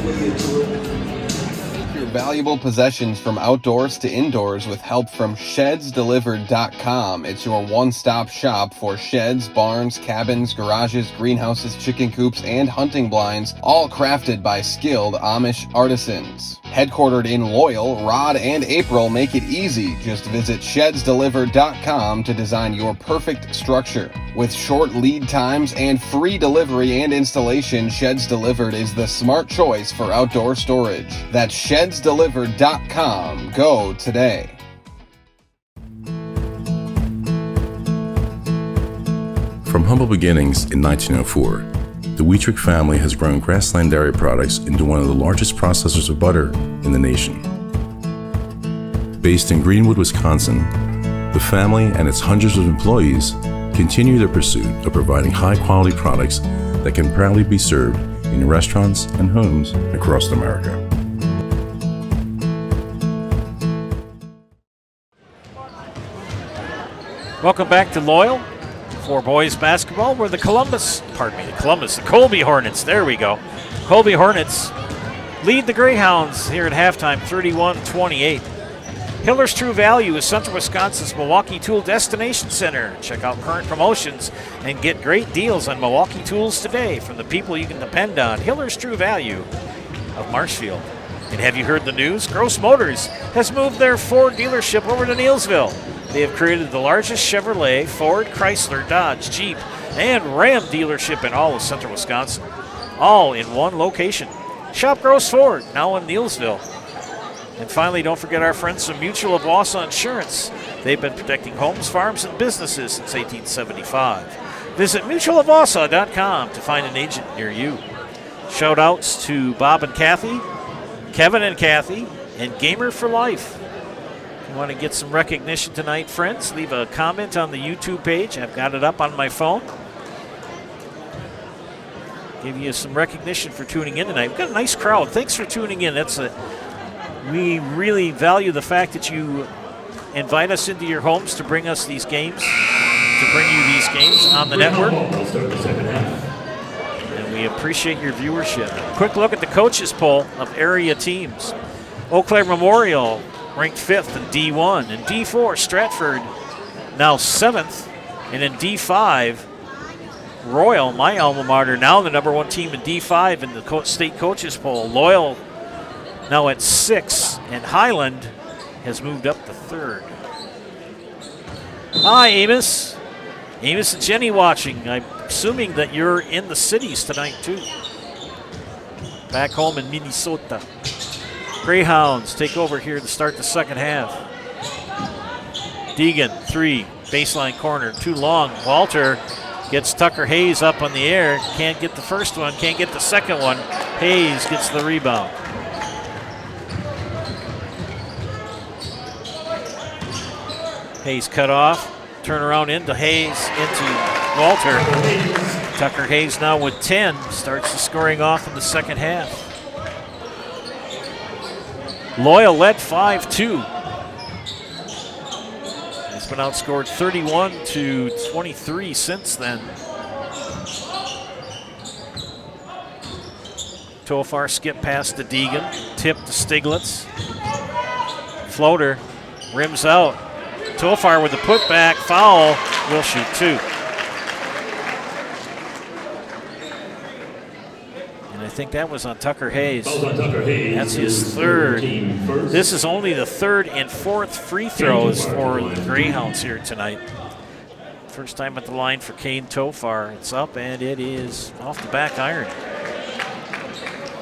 valuable possessions from outdoors to indoors with help from ShedsDelivered.com. It's your one-stop shop for sheds, barns, cabins, garages, greenhouses, chicken coops, and hunting blinds, all crafted by skilled Amish artisans. Headquartered in Loyal, Rod and April make it easy. Just visit ShedsDelivered.com to design your perfect structure. With short lead times and free delivery and installation, Sheds Delivered is the smart choice for outdoor storage. That's ShedsDelivered.com. Go today. From humble beginnings in 1904, the Wheatrick family has grown Grassland Dairy Products into one of the largest processors of butter in the nation. Based in Greenwood, Wisconsin, the family and its hundreds of employees continue their pursuit of providing high-quality products that can proudly be served in restaurants and homes across America. Welcome back to Loyal for boys basketball. We're the Colby Hornets. There we go. Colby Hornets lead the Greyhounds here at halftime, 31-28. Hiller's True Value is Central Wisconsin's Milwaukee Tool Destination Center. Check out current promotions and get great deals on Milwaukee tools today from the people you can depend on. Hiller's True Value of Marshfield. And have you heard the news? Gross Motors has moved their Ford dealership over to Neillsville. They have created the largest Chevrolet, Ford, Chrysler, Dodge, Jeep, and Ram dealership in all of Central Wisconsin, all in one location. Shop Gross Ford, now in Neillsville. And finally, don't forget our friends from Mutual of Wausau Insurance. They've been protecting homes, farms, and businesses since 1875. Visit mutualofwausau.com to find an agent near you. Shout outs to Bob and Kathy, Kevin and Kathy, and Gamer for Life. If you want to get some recognition tonight, friends, leave a comment on the YouTube page. I've got it up on my phone. Give you some recognition for tuning in tonight. We've got a nice crowd. Thanks for tuning in. We really value the fact that you invite us into your homes to bring us these games, to bring you these games on the network. And we appreciate your viewership. Quick look at the coaches poll of area teams. Eau Claire Memorial ranked 5th in D1. In D4, Stratford now 7th. And in D5, Royal, my alma mater, now the #1 team in D5 in the state coaches poll. Loyal now at 6, and Highland has moved up to 3rd. Hi, Amos. Amos and Jenny watching. I'm assuming that you're in the cities tonight, too. Back home in Minnesota. Greyhounds take over here to start the second half. Deegan, 3, baseline corner, too long. Walter gets Tucker Hayes up on the air. Can't get the first one, can't get the second one. Hayes gets the rebound. Hayes cut off, turn around into Hayes, into Walter. Tucker Hayes now with 10, starts the scoring off in the second half. Loyal led 5-2. It's been outscored 31-23 since then. Tofar skip past to Deegan, tip to Stiglitz. Floater, rims out. Tofar with the putback, foul, will shoot 2. And I think that was on Tucker Hayes. That's his 3rd. This is only the 3rd and 4th free throws for the Greyhounds here tonight. First time at the line for Kane Tofar. It's up and it is off the back iron.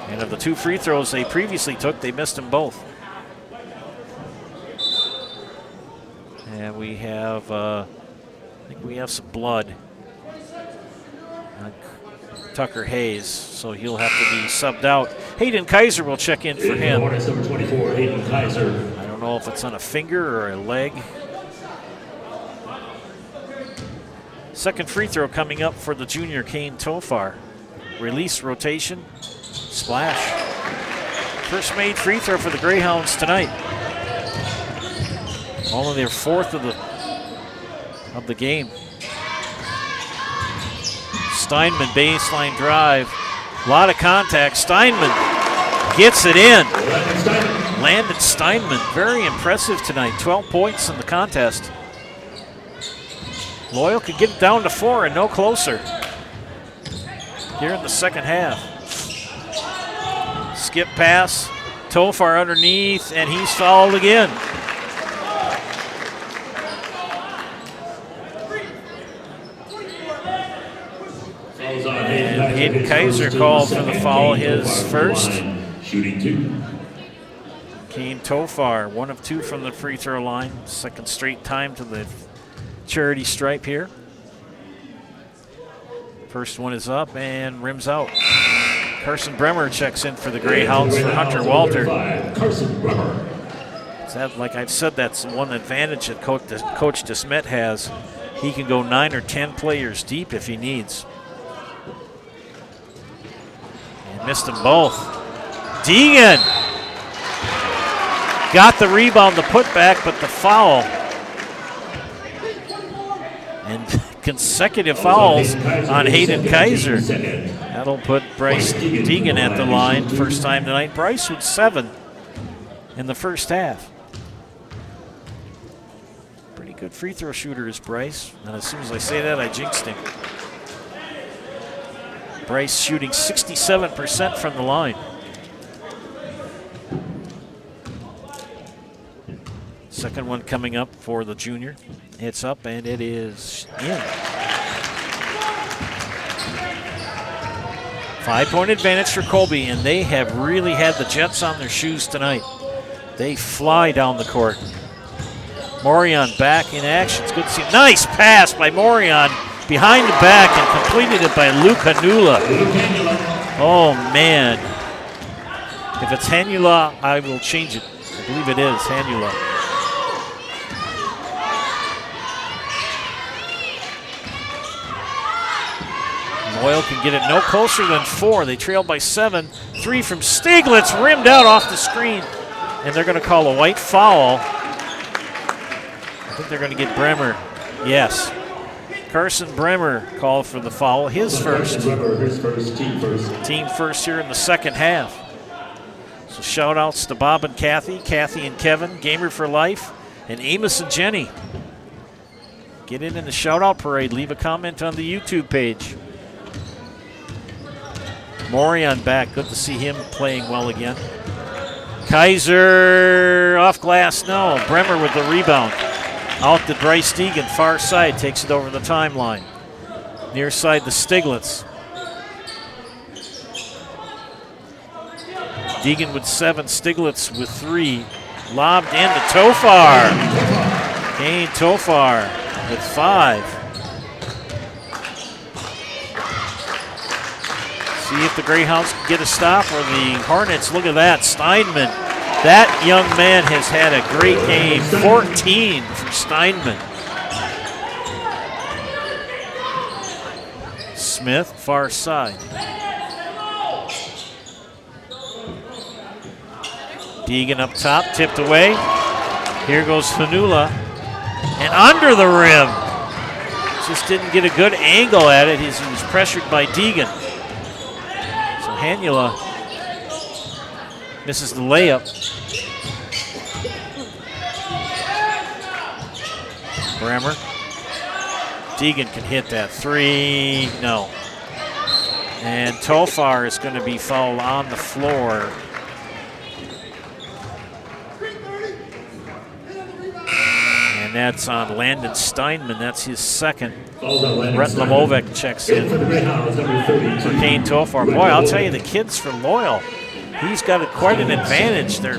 And of the 2 free throws they previously took, they missed them both. And we have, I think we have some blood on Tucker Hayes, so he'll have to be subbed out. Hayden Kaiser will check in for him. Number 24, Hayden Kaiser. I don't know if it's on a finger or a leg. Second free throw coming up for the junior Kane Tofar. Release, rotation, splash. First made free throw for the Greyhounds tonight. Only their 4th of the game. Steinman, baseline drive. A lot of contact. Steinman gets it in. Landon Steinman, very impressive tonight. 12 points in the contest. Loyal could get it down to 4 and no closer here in the second half. Skip pass, Tofar underneath, and he's fouled again. And Hayden Kaiser called for the foul, his first. Shooting 2. Kane Tofar, 1 of 2 from the free throw line. Second straight time to the charity stripe here. First one is up and rims out. Carson Bremer checks in for the Greyhounds for Hunter Walter. Carson Bremer. That, like I've said, that's the one advantage that Coach DeSmet has. He can go 9 or 10 players deep if he needs. And missed them both. Deegan got the rebound, the putback, but the foul. And consecutive fouls on Hayden Kaiser. That'll put Bryce Deegan at the line. First time tonight. Bryce with 7 in the first half. Pretty good free throw shooter is Bryce. And as soon as I say that, I jinxed him. Bryce shooting 67% from the line. Second one coming up for the junior. It's up and it is in. 5-point advantage for Colby, and they have really had the Jets on their shoes tonight. They fly down the court. Morion back in action. It's good to see. Nice pass by Morion behind the back and completed it by Luke Hanula. Oh, man. If it's Hanula, I will change it. I believe it is Hanula. Loyal can get it no closer than 4. They trail by 7. 3 from Stieglitz, rimmed out off the screen. And they're going to call a white foul. I think they're going to get Bremer. Yes. Carson Bremer called for the foul. His first. Team first here in the second half. So shout outs to Bob and Kathy, Kathy and Kevin, Gamer for Life, and Amos and Jenny. Get in the shout out parade. Leave a comment on the YouTube page. Morion back. Good to see him playing well again. Kaiser off glass. No. Bremer with the rebound. Out to Bryce Deegan. Far side. Takes it over the timeline. Near side to Stieglitz. Deegan with 7. Stieglitz with 3. Lobbed into Tofar. Kane Tofar with 5. See if the Greyhounds can get a stop or the Hornets. Look at that. Steinman. That young man has had a great game. 14 for Steinman. Smith, far side. Deegan up top, tipped away. Here goes Fanula. And under the rim. Just didn't get a good angle at it. He was pressured by Deegan. Hanula misses the layup. Bremer. Deegan can hit that 3. No. And Tofar is going to be fouled on the floor. And that's on Landon Steinman. That's his second. Brett Lamovec checks in for Kane Tofar. Boy, I'll tell you, the kids from Loyal, he's got quite an advantage. They're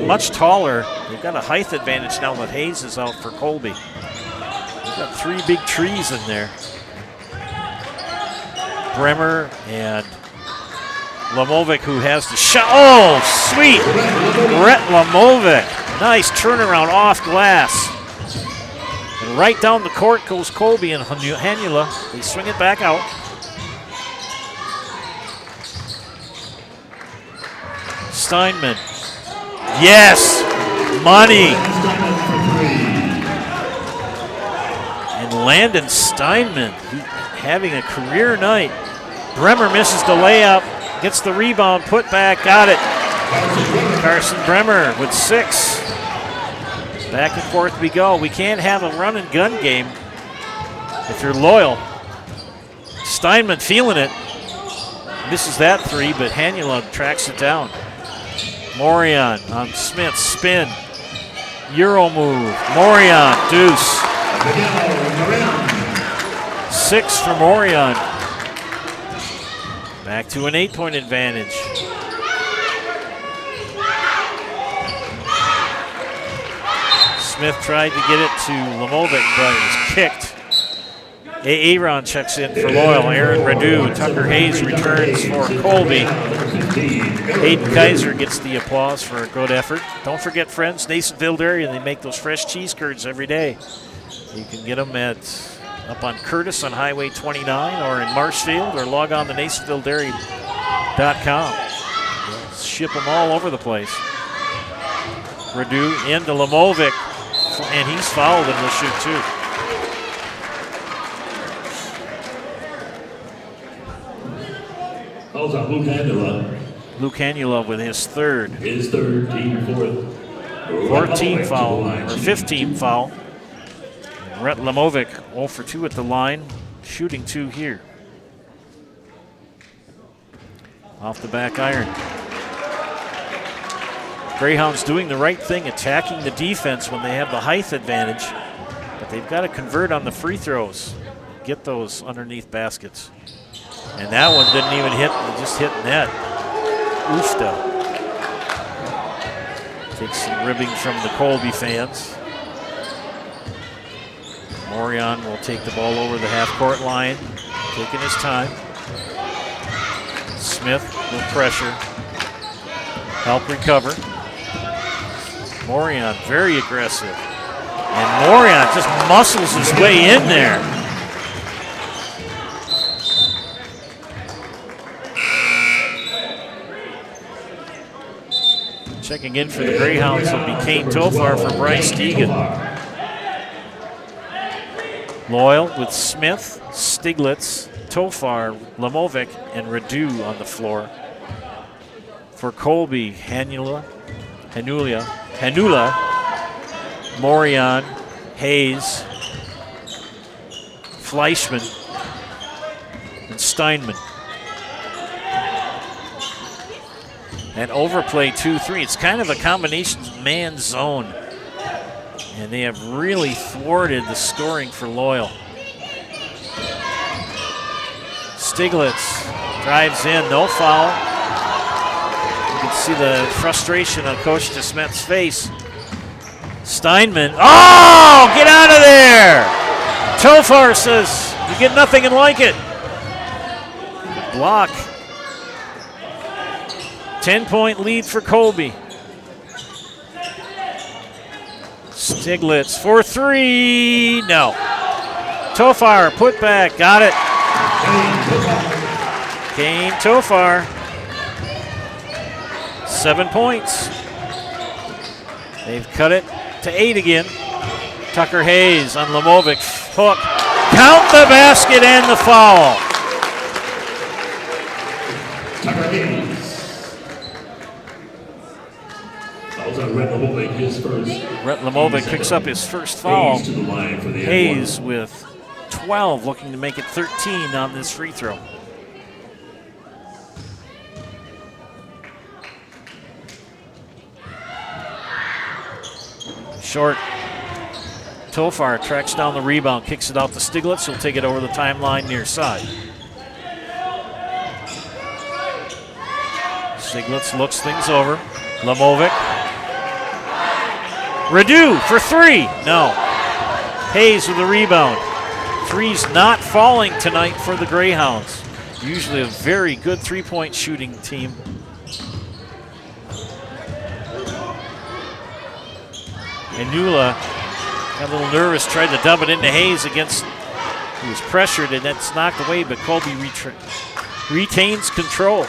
much taller. They've got a height advantage now that Hayes is out for Colby. They've got 3 big trees in there. Bremer and Lamovec, who has the shot. Oh, sweet. Brett Lamovec. Nice turnaround off glass. And right down the court goes Colby and Hanula. They swing it back out. Steinman. Yes! Money! And Landon Steinman having a career night. Bremer misses the layup, gets the rebound, put back, got it. Carson Bremer with 6. Back and forth we go. We can't have a run and gun game if you're loyal. Steinman feeling it. Misses that 3, but Hanula tracks it down. Morion on Smith, spin. Euro move. Morion, deuce. 6 for Morion. Back to an 8-point advantage. Smith tried to get it to Lamovic, but it was kicked. Aaron checks in for Loyal. Aaron Radu. Tucker Hayes returns for Colby. Hayden Kaiser gets the applause for a good effort. Don't forget, friends, Nasonville Dairy, they make those fresh cheese curds every day. You can get them up on Curtis on Highway 29 or in Marshfield, or log on to NasonvilleDairy.com. They'll ship them all over the place. Radu into Lamovic, and he's fouled and will shoot 2. Calls on Luke Hanula. Luke Hanula with his 3rd. His 3rd, team 4th. 14 foul, or 15 foul. Rhett Lamovic 0 for 2 at the line, shooting 2 here. Off the back iron. Greyhounds doing the right thing, attacking the defense when they have the height advantage, but they've got to convert on the free throws, get those underneath baskets. And that one didn't even hit, it just hit net. Oofta. Takes some ribbing from the Colby fans. Morion will take the ball over the half-court line, taking his time. Smith with pressure. Help recover. Morion very aggressive. And Morion just muscles his way in there. Checking in for the Greyhounds will be Kane Tofar for Bryce Deegan. Loyal with Smith, Stiglitz, Tofar, Lamovic, and Radu on the floor. For Colby, Hanula, Morion, Hayes, Fleischman, and Steinman. And overplay 2-3. It's kind of a combination man zone. And they have really thwarted the scoring for Loyal. Stiglitz drives in, no foul. You can see the frustration on Coach DeSmet's face. Steinman, oh, get out of there! Tofar says, you get nothing and like it. Block. 10-point lead for Colby. Stiglitz for 3, no. Tofar, put back, got it. Kane Tofar, 7 points. They've cut it to 8 again. Tucker Hayes on Lamovic, hook. Count the basket and the foul. Tucker Hayes. Rhett Lamovic picks up his first foul. Hayes with 12, looking to make it 13 on this free throw. Short. Tofar tracks down the rebound, kicks it out to Stiglitz. He'll take it over the timeline near side. Stiglitz looks things over. Lamovic. Radu for 3, no. Hayes with the rebound. 3's not falling tonight for the Greyhounds. Usually a very good three-point shooting team. And Nula got a little nervous, tried to dump it into Hayes against, he was pressured and that's knocked away, but Colby retains control.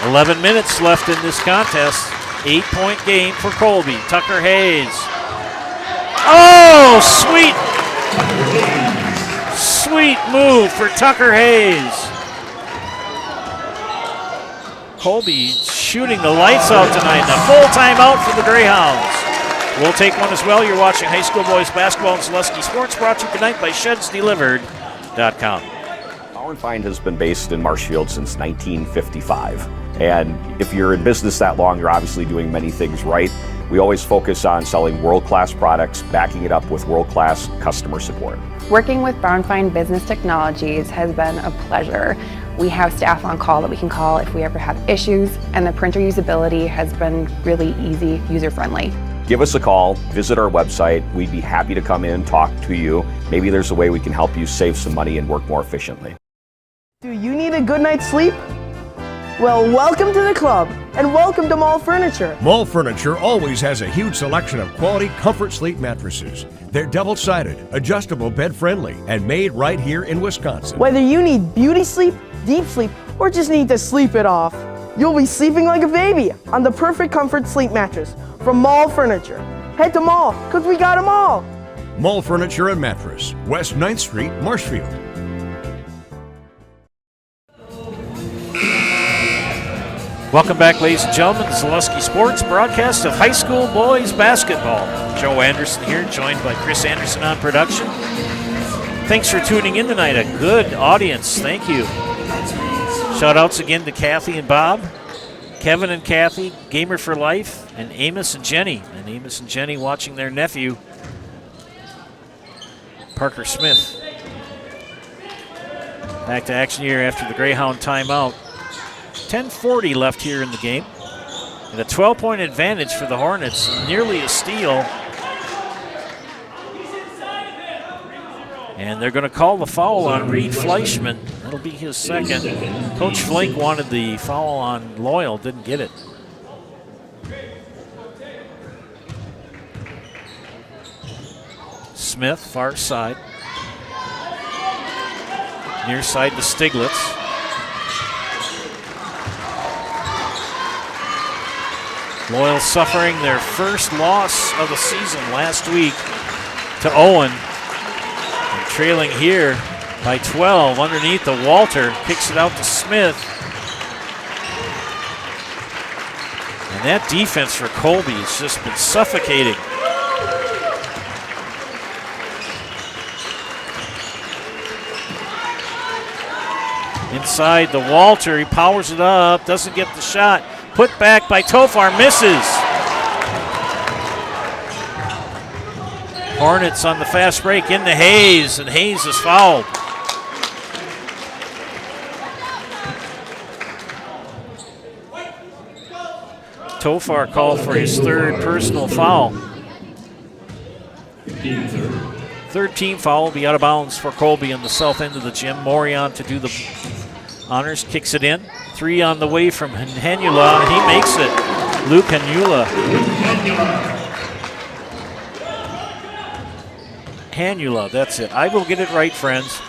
11 minutes left in this contest. 8-point game for Colby. Tucker Hayes. Oh, sweet move for Tucker Hayes. Colby shooting the lights out tonight. And a full timeout for the Greyhounds. We'll take one as well. You're watching high school boys basketball and Zaleski Sports, brought to you tonight by ShedsDelivered.com. Power & Find has been based in Marshfield since 1955. And if you're in business that long, you're obviously doing many things right. We always focus on selling world-class products, backing it up with world-class customer support. Working with Power & Find Business Technologies has been a pleasure. We have staff on call that we can call if we ever have issues, and the printer usability has been really easy, user-friendly. Give us a call, visit our website. We'd be happy to come in, talk to you. Maybe there's a way we can help you save some money and work more efficiently. Do you need a good night's sleep? Well, welcome to the club, and welcome to Mall Furniture. Mall Furniture always has a huge selection of quality Comfort Sleep mattresses. They're double-sided, adjustable, bed-friendly, and made right here in Wisconsin. Whether you need beauty sleep, deep sleep, or just need to sleep it off, you'll be sleeping like a baby on the perfect Comfort Sleep mattress from Mall Furniture. Head to Mall, because we got them all. Mall Furniture and Mattress, West 9th Street, Marshfield. Welcome back, ladies and gentlemen, to Zaleski Sports, broadcast of high school boys basketball. Joe Anderson here, joined by Chris Anderson on production. Thanks for tuning in tonight. A good audience. Thank you. Shout outs again to Kathy and Bob, Kevin and Kathy, Gamer for Life, and Amos and Jenny. And Amos and Jenny watching their nephew, Parker Smith. Back to action here after the Greyhound timeout. 10:40 left here in the game. And a 12-point advantage for the Hornets, nearly a steal. And they're going to call the foul on Reed Fleischman. That'll be his second. Coach Flink wanted the foul on Loyal, didn't get it. Smith, far side. Near side to Stiglitz. Loyal suffering their first loss of the season last week to Owen. And trailing here by 12 underneath the Walter. Kicks it out to Smith. And that defense for Colby has just been suffocating. Inside the Walter, he powers it up, doesn't get the shot. Put back by Tofar, misses. Hornets on the fast break into Hayes, and Hayes is fouled. Tofar called for his third personal foul. Third team foul will be out of bounds for Colby on the south end of the gym. Morion to do the honors, kicks it in. 3 on the way from Hanula, and he makes it. Luke Hanula. Hanula, that's it. I will get it right, friends.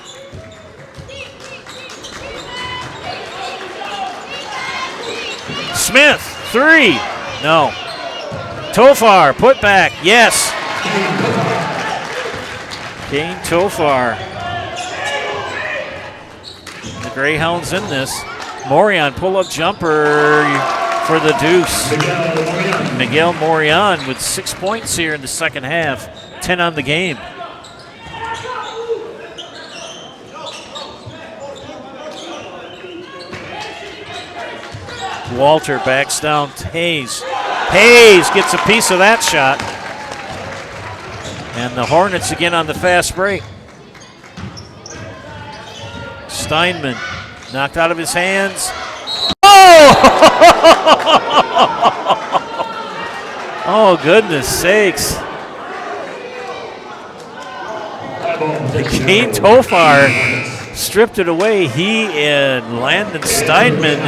Smith, 3. No. Tofar, put back, yes. Kane Tofar. The Greyhounds in this. Morion, pull-up jumper for the deuce. Miguel Morion with 6 points here in the second half. 10 on the game. Walter backs down to Hayes. Hayes gets a piece of that shot. And the Hornets again on the fast break. Steinman knocked out of his hands. Oh! Oh, goodness sakes. Kane Tofar stripped it away. He and Landon Steinman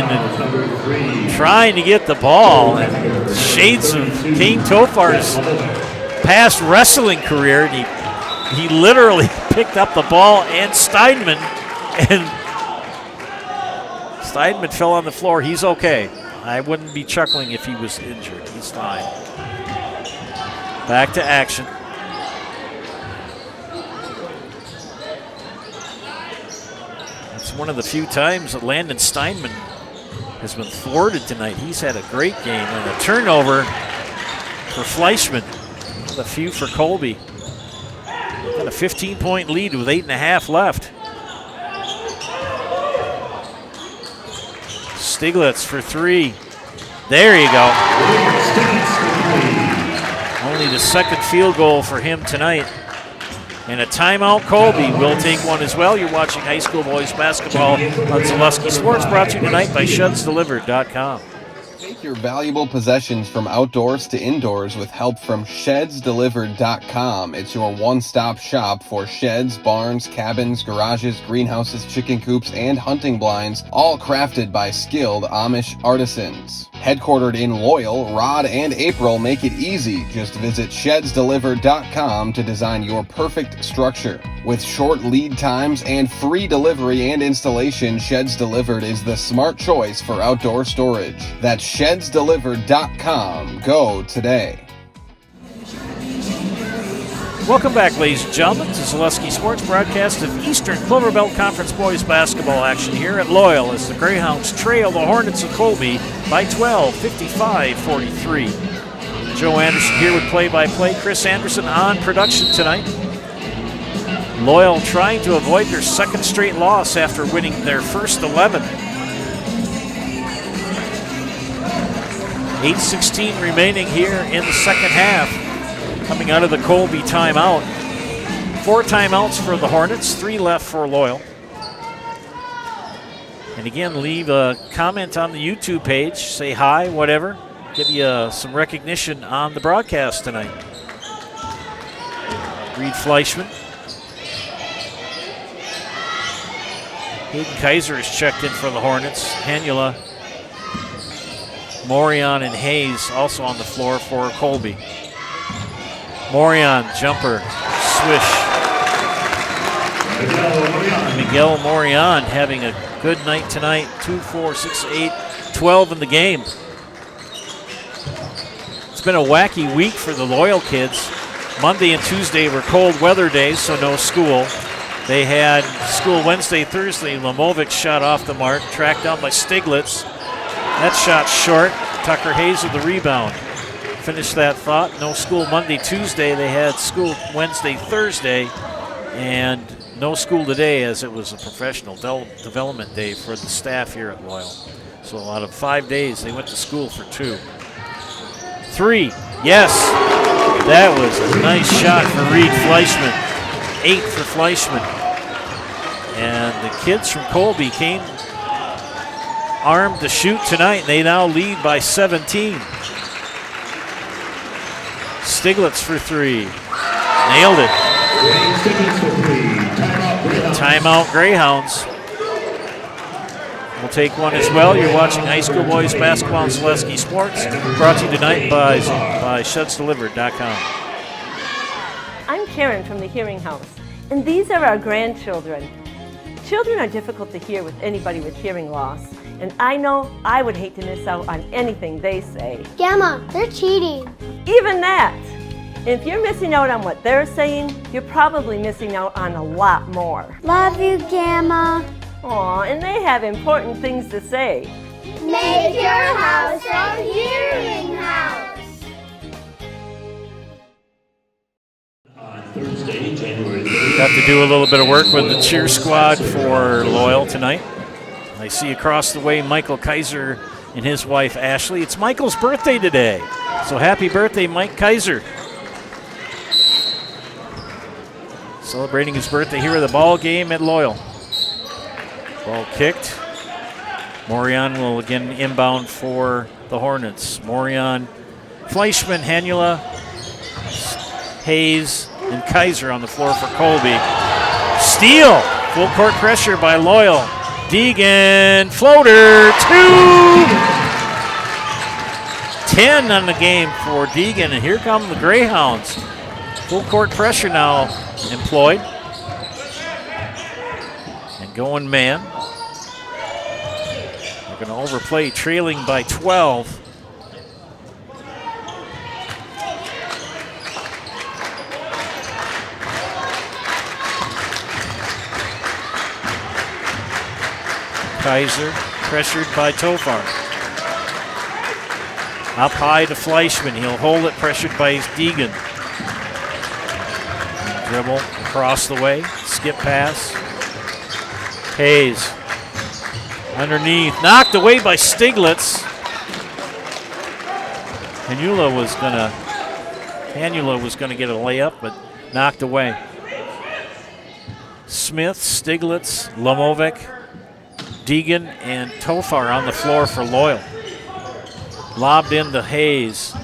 trying to get the ball. And shades of Kane Tofar's past wrestling career. And he literally picked up the ball and Steinman, and Steinman fell on the floor. He's okay. I wouldn't be chuckling if he was injured. He's fine. Back to action. It's one of the few times that Landon Steinman has been thwarted tonight. He's had a great game, and a turnover for Fleischman. A few for Colby. Got a 15-point lead with 8.5 left. Stiglitz for 3. There you go. Only the second field goal for him tonight. And a timeout. Colby will take one as well. You're watching high school boys basketball on Zaleski Sports, brought to you tonight by ShedsDelivered.com. Take your valuable possessions from outdoors to indoors with help from ShedsDelivered.com. It's your one-stop shop for sheds, barns, cabins, garages, greenhouses, chicken coops, and hunting blinds, all crafted by skilled Amish artisans. Headquartered in Loyal, Rod and April make it easy. Just visit ShedsDelivered.com to design your perfect structure. With short lead times and free delivery and installation, Sheds Delivered is the smart choice for outdoor storage. That's ShedsDelivered.com. Go today. Welcome back, ladies and gentlemen, to Zaleski Sports, broadcast of Eastern Clover Belt Conference boys basketball action here at Loyal as the Greyhounds trail the Hornets of Colby by 12, 55-43. Joe Anderson here with play-by-play. Chris Anderson on production tonight. Loyal trying to avoid their second straight loss after winning their first 11. 8:16 remaining here in the second half. Coming out of the Colby timeout. 4 timeouts for the Hornets, 3 left for Loyal. And again, leave a comment on the YouTube page. Say hi, whatever. Give you some recognition on the broadcast tonight. Reed Fleischman. Hayden Kaiser is checked in for the Hornets. Hanula, Morion, and Hayes also on the floor for Colby. Morion, jumper, swish. Miguel Morion having a good night tonight. 2, 4, 6, 8, 12 in the game. It's been a wacky week for the Loyal kids. Monday and Tuesday were cold weather days, so no school. They had school Wednesday, Thursday. Lamovic shot off the mark, tracked down by Stiglitz. That shot short. Tucker Hayes with the rebound. Finish that thought. No school Monday, Tuesday. They had school Wednesday, Thursday, and no school today as it was a professional development day for the staff here at Loyal. So out of 5 days, they went to school for 2. 3, yes. That was a nice shot for Reed Fleischman. 8 for Fleischman. And the kids from Colby came armed to shoot tonight. They now lead by 17. Stiglitz for 3. Nailed it. Timeout Greyhounds. We'll take one as well. You're watching high school boys basketball on Zaleski Sports. Brought to you tonight by ShedsDelivered.com. I'm Karen from the Hearing House, and these are our grandchildren. Children are difficult to hear with anybody with hearing loss, and I know I would hate to miss out on anything they say. Gamma, they're cheating. Even that. If you're missing out on what they're saying, you're probably missing out on a lot more. Love you, Gamma. Aw, and they have important things to say. Make your house a hearing house. Thursday, January 3rd. Got to do a little bit of work with the cheer squad for Loyal tonight. I see across the way Michael Kaiser and his wife Ashley. It's Michael's birthday today, so happy birthday, Mike Kaiser. Celebrating his birthday here at the ball game at Loyal. Ball kicked. Morion will again inbound for the Hornets. Morion, Fleischman, Hanula, Hayes, and Kaiser on the floor for Colby. Steal! Full court pressure by Loyal. Deegan, floater, 2! 10 on the game for Deegan, and here come the Greyhounds. Full court pressure now employed. And going man. They're going to overplay, trailing by 12. Kaiser pressured by Tofar. Up high to Fleischman. He'll hold it, pressured by Deegan. Dribble across the way. Skip pass. Hayes. Underneath. Knocked away by Stiglitz. Hanula was gonna get a layup, but knocked away. Smith, Stiglitz, Lamovic, Deegan, and Tofar on the floor for Loyal. Lobbed into Hayes.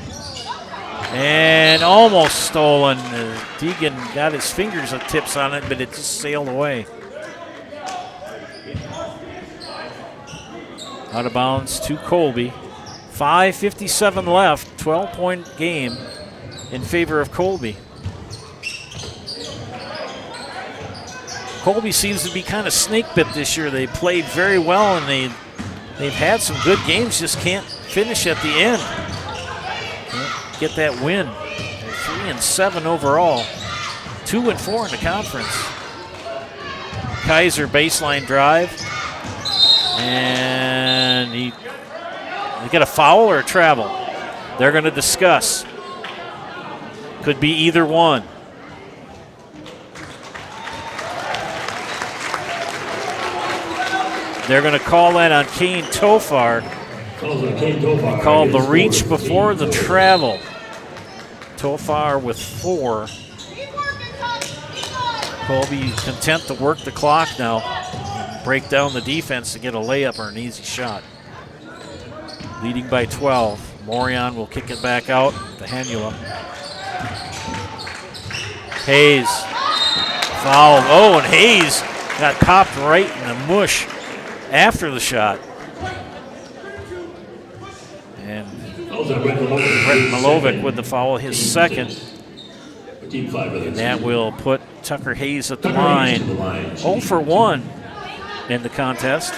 And almost stolen. Deegan got his fingers and tips on it, but it just sailed away. Out of bounds to Colby. 5:57 left, 12-point game in favor of Colby. Colby seems to be kind of snake bit this year. They played very well and they've had some good games, just can't finish at the end. Can't get that win. They're 3-7 overall, 2-4 in the conference. Kaiser baseline drive. And they get a foul or a travel. They're going to discuss. Could be either one. They're going to call that on Kane Tofar. They called the reach before the travel. Tofar with 4. Colby content to work the clock now. Break down the defense to get a layup or an easy shot. Leading by 12. Morion will kick it back out to Hanula. Hayes. Foul. Oh, and Hayes got popped right in the mush after the shot. And Brett Milovic with the foul, his second. And that will put Tucker Hayes at the line. 0 for 1 in the contest.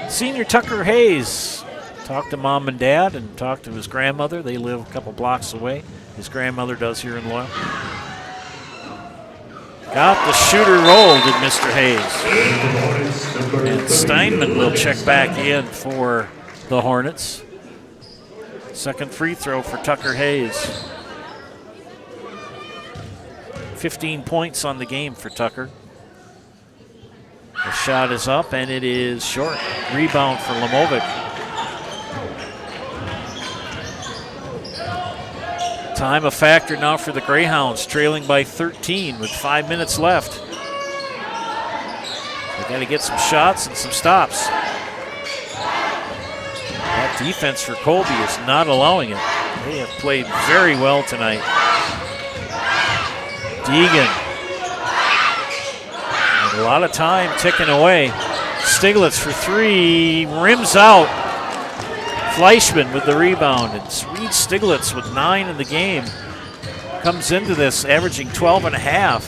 Senior Tucker Hayes talked to mom and dad and talked to his grandmother. They live a couple blocks away. His grandmother does here in Loyal. Got the shooter rolled, did Mr. Hayes. And Steinman will check back in for the Hornets. Second free throw for Tucker Hayes. 15 points on the game for Tucker. The shot is up and it is short. Rebound for Lamovic. Time a factor now for the Greyhounds, trailing by 13 with 5 minutes left. They got to get some shots and some stops. That defense for Colby is not allowing it. They have played very well tonight. Deegan. And a lot of time ticking away. Stiglitz for 3, rims out. Fleischman with the rebound. It's Reed Stiglitz with 9 in the game. Comes into this averaging 12.5.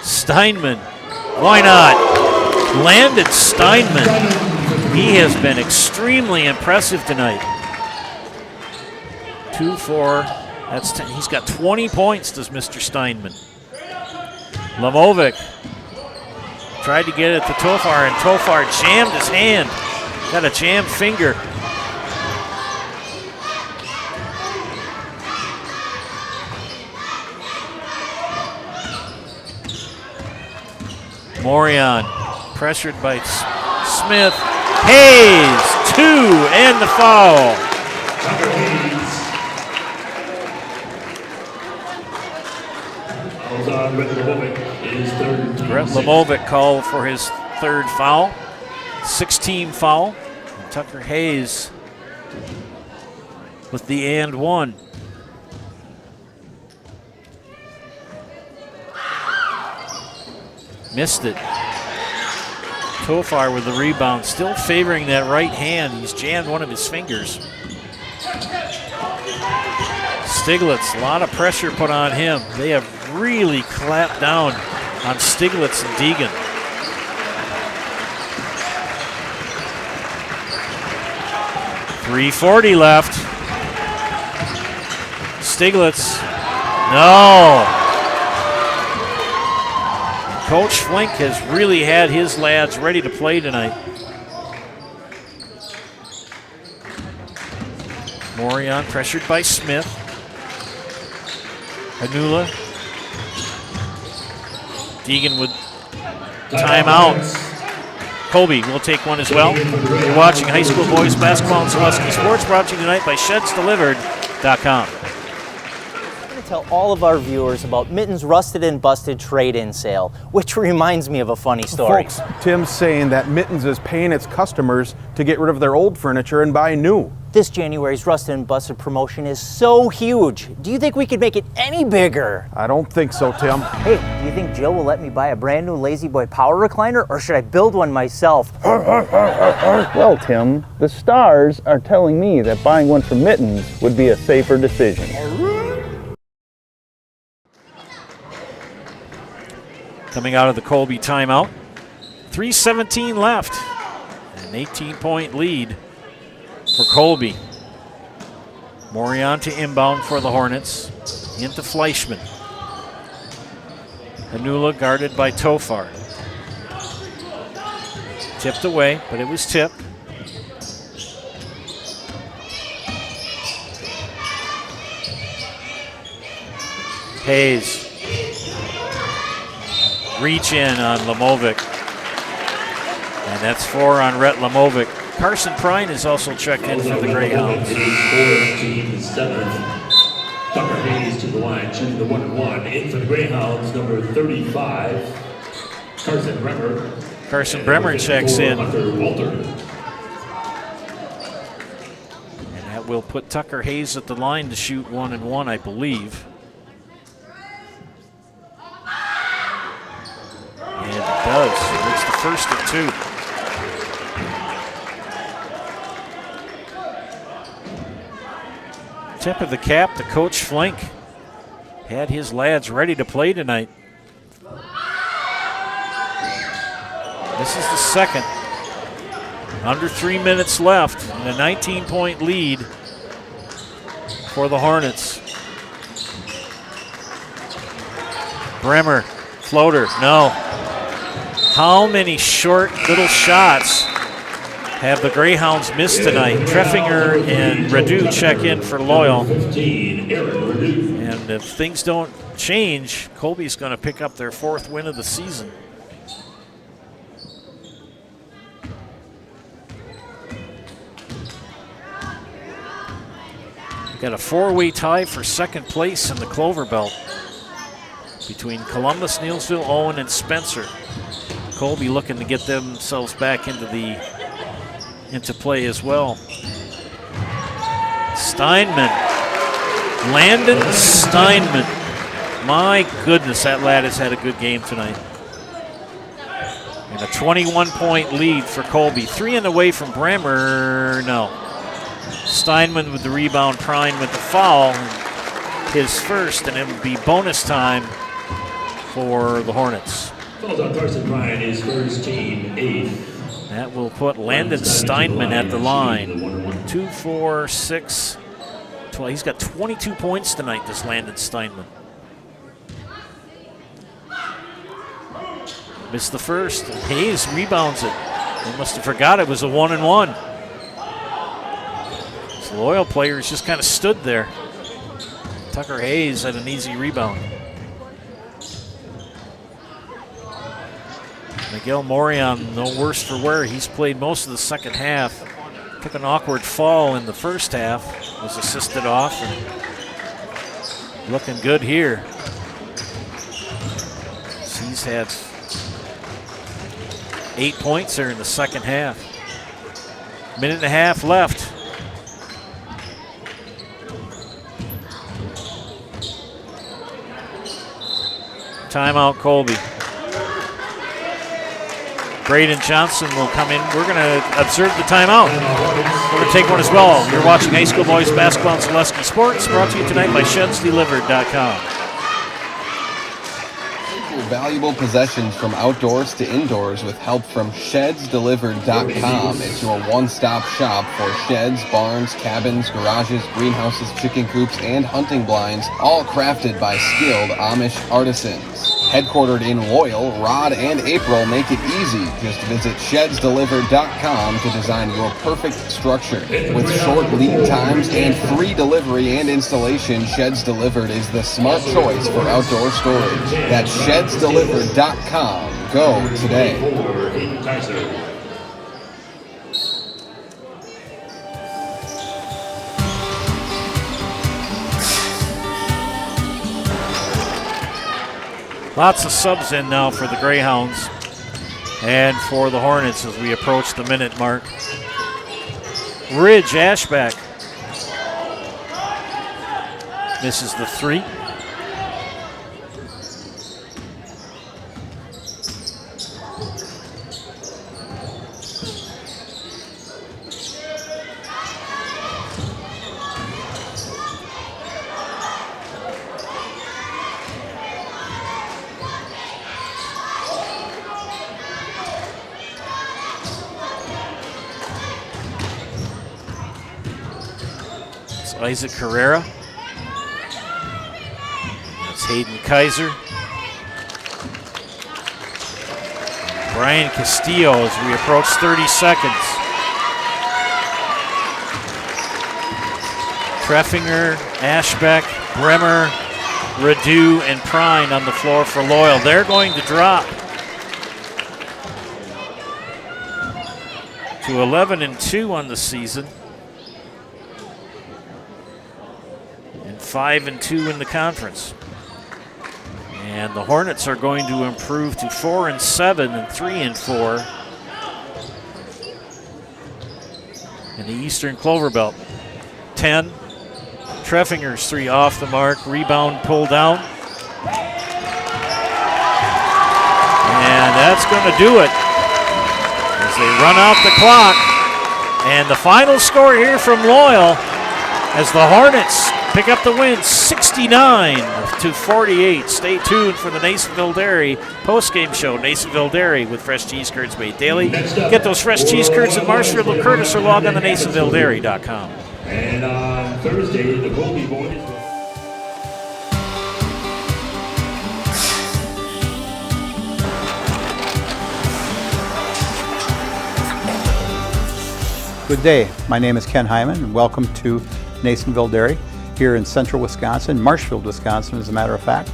Steinman, why not? Landon Steinman. He has been extremely impressive tonight. 2-4. That's 10. He's got 20 points, does Mr. Steinman. Lamovic tried to get it to Tofar, and Tofar jammed his hand. Got a jammed finger. Morion pressured by Smith. Hayes, 2, and the foul. Brett Lamovic called for his third foul. 6-team foul. And Tucker Hayes with the and 1. Missed it. Tofar with the rebound, still favoring that right hand. He's jammed one of his fingers. Stiglitz, a lot of pressure put on him. They have really clamped down on Stiglitz and Deegan. .340 left. Stiglitz, no. Coach Flink has really had his lads ready to play tonight. Morion pressured by Smith. Hanula. Deegan with timeout. Colby will take one as well. You're watching high school boys basketball and Zaleski Sports, brought to you tonight by ShedsDelivered.com. Tell all of our viewers about Mitten's Rusted and Busted trade-in sale, which reminds me of a funny story. Folks, Tim's saying that Mitten's is paying its customers to get rid of their old furniture and buy new. This January's Rusted and Busted promotion is so huge. Do you think we could make it any bigger? I don't think so, Tim. Hey, do you think Jill will let me buy a brand new Lazy Boy power recliner, or should I build one myself? Well, Tim, the stars are telling me that buying one from Mittens would be a safer decision. Coming out of the Colby timeout. 3:17 left. An 18-point lead for Colby. Morion to inbound for the Hornets. Into Fleischman. Hanula guarded by Tofar. Tipped away, but it was tipped. Hayes. Reach in on Lamovic. And that's 4 on Rhett Lamovic. Carson Prine is also checked in for the Greyhounds. Team 7. Tucker Hayes to the line, shooting the 1-1. In for the Greyhounds, number 35, Carson Bremer. Carson Bremer checks in. Walter. And that will put Tucker Hayes at the line to shoot 1-1, I believe. And it does. It's the first of 2. Tip of the cap to Coach Flink. Had his lads ready to play tonight. This is the second. Under 3 minutes left and a 19-point lead for the Hornets. Bremer, floater, no. How many short little shots have the Greyhounds missed tonight? Treffinger and Radu check in for Loyal. And if things don't change, Colby's going to pick up their 4th win of the season. We've got a 4-way tie for second place in the Clover Belt between Columbus, Neilsville, Owen, and Spencer. Colby looking to get themselves back into play as well. Steinman. Landon Steinman. My goodness, that lad has had a good game tonight. And a 21-point lead for Colby. 3 and away from Bremer. No. Steinman with the rebound, Prine with the foul. His first, and it would be bonus time for the Hornets. Falls on Carson Prine, his first, team 8. That will put Landon Steinman at the line. 2, 4, 6, 12. He's got 22 points tonight, this Landon Steinman. Missed the first. Hayes rebounds it. They must have forgot it was a 1-1. So the Loyal players just kind of stood there. Tucker Hayes had an easy rebound. Miguel Morion, no worse for wear. He's played most of the second half. Took an awkward fall in the first half. Was assisted off and looking good here. He's had 8 points there in the second half. Minute and a half left. Timeout, Colby. Braden Johnson will come in. We're going to observe the timeout. We're going to take one as well. You're watching High School Boys Basketball and Zaleski Sports, brought to you tonight by ShedsDelivered.com. Your valuable possessions from outdoors to indoors with help from ShedsDelivered.com. It's your one-stop shop for sheds, barns, cabins, garages, greenhouses, chicken coops, and hunting blinds, all crafted by skilled Amish artisans. Headquartered in Loyal, Rod and April make it easy. Just visit shedsdelivered.com to design your perfect structure. With short lead times and free delivery and installation, Sheds Delivered is the smart choice for outdoor storage. That's shedsdelivered.com. Go today. Lots of subs in now for the Greyhounds and for the Hornets as we approach the minute mark. Ridge Ashback misses the three. Isaac Herrera. That's Hayden Kaiser. Brian Castillo as we approach 30 seconds. Treffinger, Ashbeck, Bremer, Radu, and Prine on the floor for Loyal. They're going to drop to 11-2 on the season. 5-2 in the conference. And the Hornets are going to improve to 4-7 and 3-4 in the Eastern Clover Belt. 10. Treffinger's three off the mark. Rebound pulled down. And that's going to do it as they run out the clock. And the final score here from Loyal as the Hornets pick up the win, 69-48. Stay tuned for the Nasonville Dairy post-game show. Nasonville Dairy with fresh cheese curds made daily. Get those fresh cheese curds at Marshfield or Curtis or log on to NasonvilleDairy.com. And on Thursday, the Colby boys. Good day. My name is Ken Hyman, and welcome to Nasonville Dairy here in central Wisconsin, Marshfield, Wisconsin, as a matter of fact.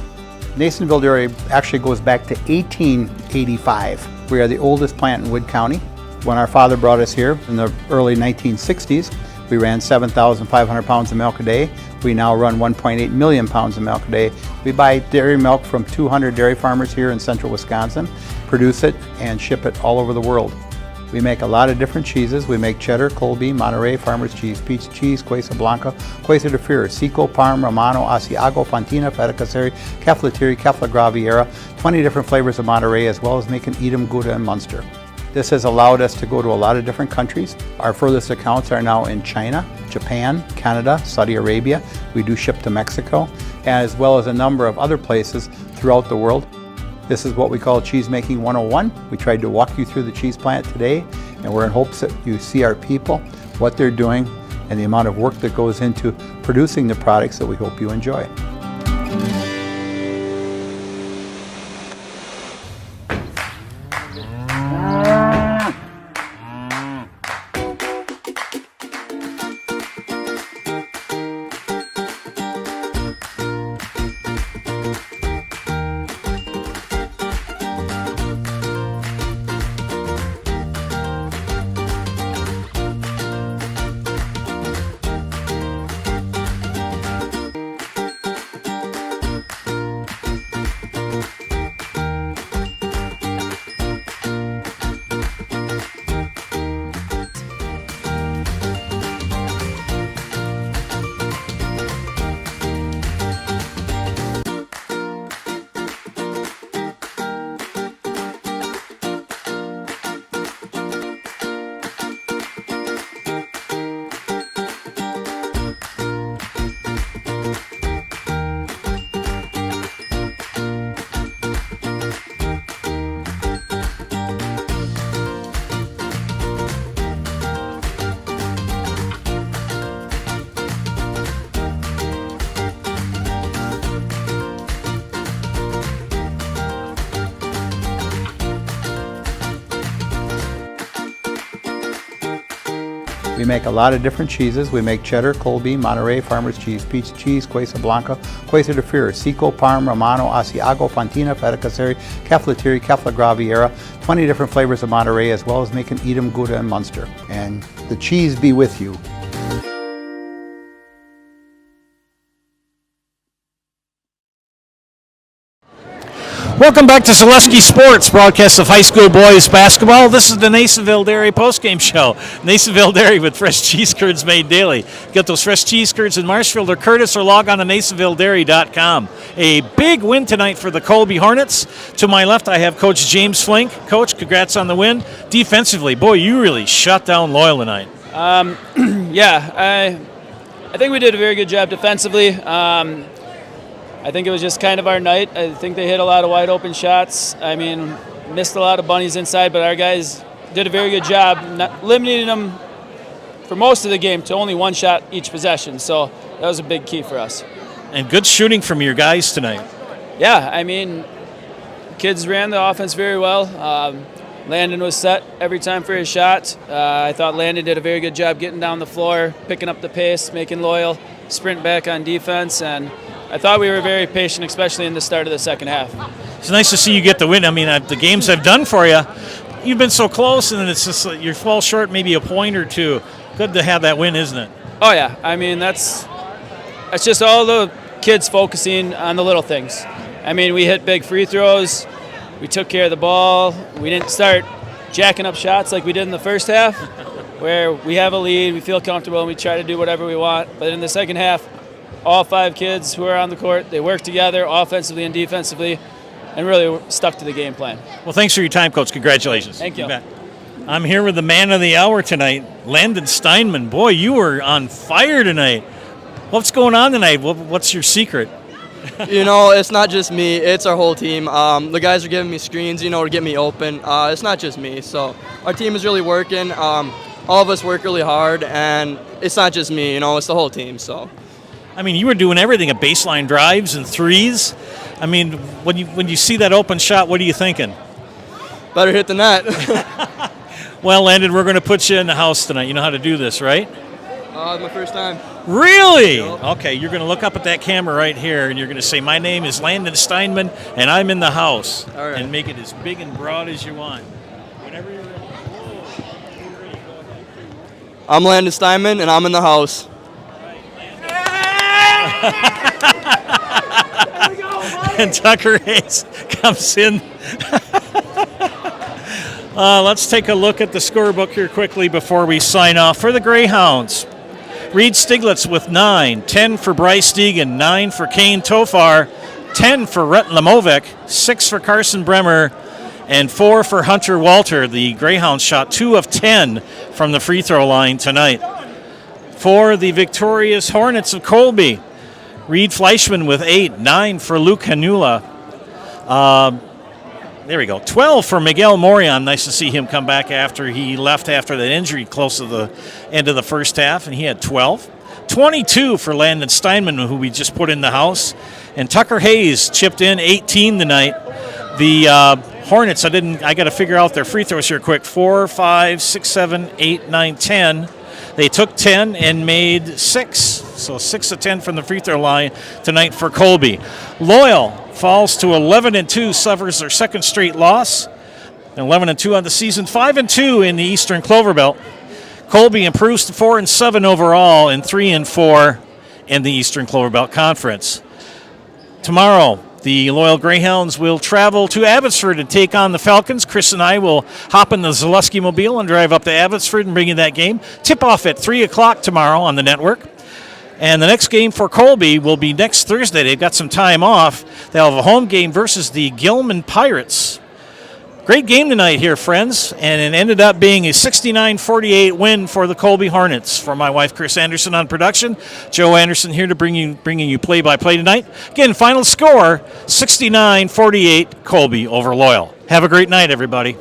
Nasonville Dairy actually goes back to 1885. We are the oldest plant in Wood County. When our father brought us here in the early 1960s, we ran 7,500 pounds of milk a day. We now run 1.8 million pounds of milk a day. We buy dairy milk from 200 dairy farmers here in central Wisconsin, produce it, and ship it all over the world. We make a lot of different cheeses. We make cheddar, Colby, Monterey, Farmer's Cheese, Peach Cheese, Quesa Blanca, Quesa de Fure, Seco, Parm, Romano, Asiago, Fontina, Feta Caseri, Caflatiri, Cafla Graviera, 20 different flavors of Monterey, as well as making Edam, Gouda, and Munster. This has allowed us to go to a lot of different countries. Our furthest accounts are now in China, Japan, Canada, Saudi Arabia. We do ship to Mexico, as well as a number of other places throughout the world. This is what we call Cheese Making 101. We tried to walk you through the cheese plant today, and we're in hopes that you see our people, what they're doing, and the amount of work that goes into producing the products that we hope you enjoy. We make a lot of different cheeses. We make cheddar, Colby, Monterey, Farmer's Cheese, Pizza Cheese, Quesa Blanca, Quesa de Fir, Seco, Parm, Romano, Asiago, Fontina, Feta Caseri, Caflateri, Cafla Graviera, 20 different flavors of Monterey, as well as making Edam, Gouda, and Munster. And the cheese be with you. Welcome back to Zaleski Sports, broadcast of high school boys basketball. This is the Nasonville Dairy postgame show. Nasonville Dairy with fresh cheese curds made daily. Get those fresh cheese curds in Marshfield or Curtis, or log on to NasonvilleDairy.com. A big win tonight for the Colby Hornets. To my left, I have Coach James Flink. Coach, congrats on the win. Defensively, boy, you really shut down Loyal tonight. Yeah, I think we did a very good job defensively. I think it was just kind of our night. I think they hit a lot of wide open shots. I mean, missed a lot of bunnies inside, but our guys did a very good job not limiting them for most of the game to only one shot each possession. So that was a big key for us. And good shooting from your guys tonight. Yeah, I mean, kids ran the offense very well. Landon was set every time for his shot. I thought Landon did a very good job getting down the floor, picking up the pace, making Loyal sprint back on defense, and I thought we were very patient, especially in the start of the second half. It's nice to see you get the win. I mean, the games I've done for you, you've been so close, and it's just you fall short maybe a point or two. Good to have that win, isn't it? Oh, yeah. I mean, that's just all the kids focusing on the little things. I mean, we hit big free throws. We took care of the ball. We didn't start jacking up shots like we did in the first half, where we have a lead, we feel comfortable, and we try to do whatever we want. But in the second half, all 5 kids who are on the court, they work together offensively and defensively and really stuck to the game plan. Well, thanks for your time, Coach. Congratulations. Thank you. I'm here with the man of the hour tonight, Landon Steinman. Boy, you were on fire tonight. What's going on tonight? What's your secret? You know, it's not just me. It's our whole team. The guys are giving me screens, to get me open. It's not just me. So our team is really working. All of us work really hard, and it's not just me. It's the whole team. So. I mean, you were doing everything, baseline drives and threes. I mean, when you see that open shot, what are you thinking? Better hit than that. Well, Landon, we're going to put you in the house tonight. You know how to do this, right? It's my first time. Really? Okay, you're going to look up at that camera right here, and you're going to say, my name is Landon Steinman, and I'm in the house. All right. And make it as big and broad as you want. Whenever you're ready. Go ahead. I'm Landon Steinman, and I'm in the house. And Tucker Hayes comes in. Let's take a look at the scorebook here quickly before we sign off. For the Greyhounds, Reed Stiglitz with 9, 10 for Bryce Deegan, 9 for Kane Tofar, 10 for Rhett Lamovic, 6 for Carson Bremer, and 4 for Hunter Walter. The Greyhounds shot 2 of 10 from the free throw line tonight. For the victorious Hornets of Colby, Reed Fleischman with 8, 9 for Luke Hanula. There we go. 12 for Miguel Morion. Nice to see him come back after he left after that injury close to the end of the first half, and he had 12. 22 for Landon Steinman, who we just put in the house. And Tucker Hayes chipped in 18 tonight. The Hornets, I got to figure out their free throws here quick. 4, 5, 6, 7, 8, 9, 10. They took 10 and made 6. So 6 of 10 from the free throw line tonight for Colby. Loyal falls to 11-2, suffers their second straight loss. 11-2 on the season, 5-2 in the Eastern Clover Belt. Colby improves to 4-7 overall and 3-4 in the Eastern Clover Belt Conference. Tomorrow, the Loyal Greyhounds will travel to Abbotsford and take on the Falcons. Chris and I will hop in the Zaleski Mobile and drive up to Abbotsford and bring you that game. Tip-off at 3 o'clock tomorrow on the network. And the next game for Colby will be next Thursday. They've got some time off. They'll have a home game versus the Gilman Pirates. Great game tonight here, friends, and it ended up being a 69-48 win for the Colby Hornets. For my wife, Chris Anderson, on production, Joe Anderson here to bringing you play-by-play tonight. Again, final score, 69-48 Colby over Loyal. Have a great night, everybody.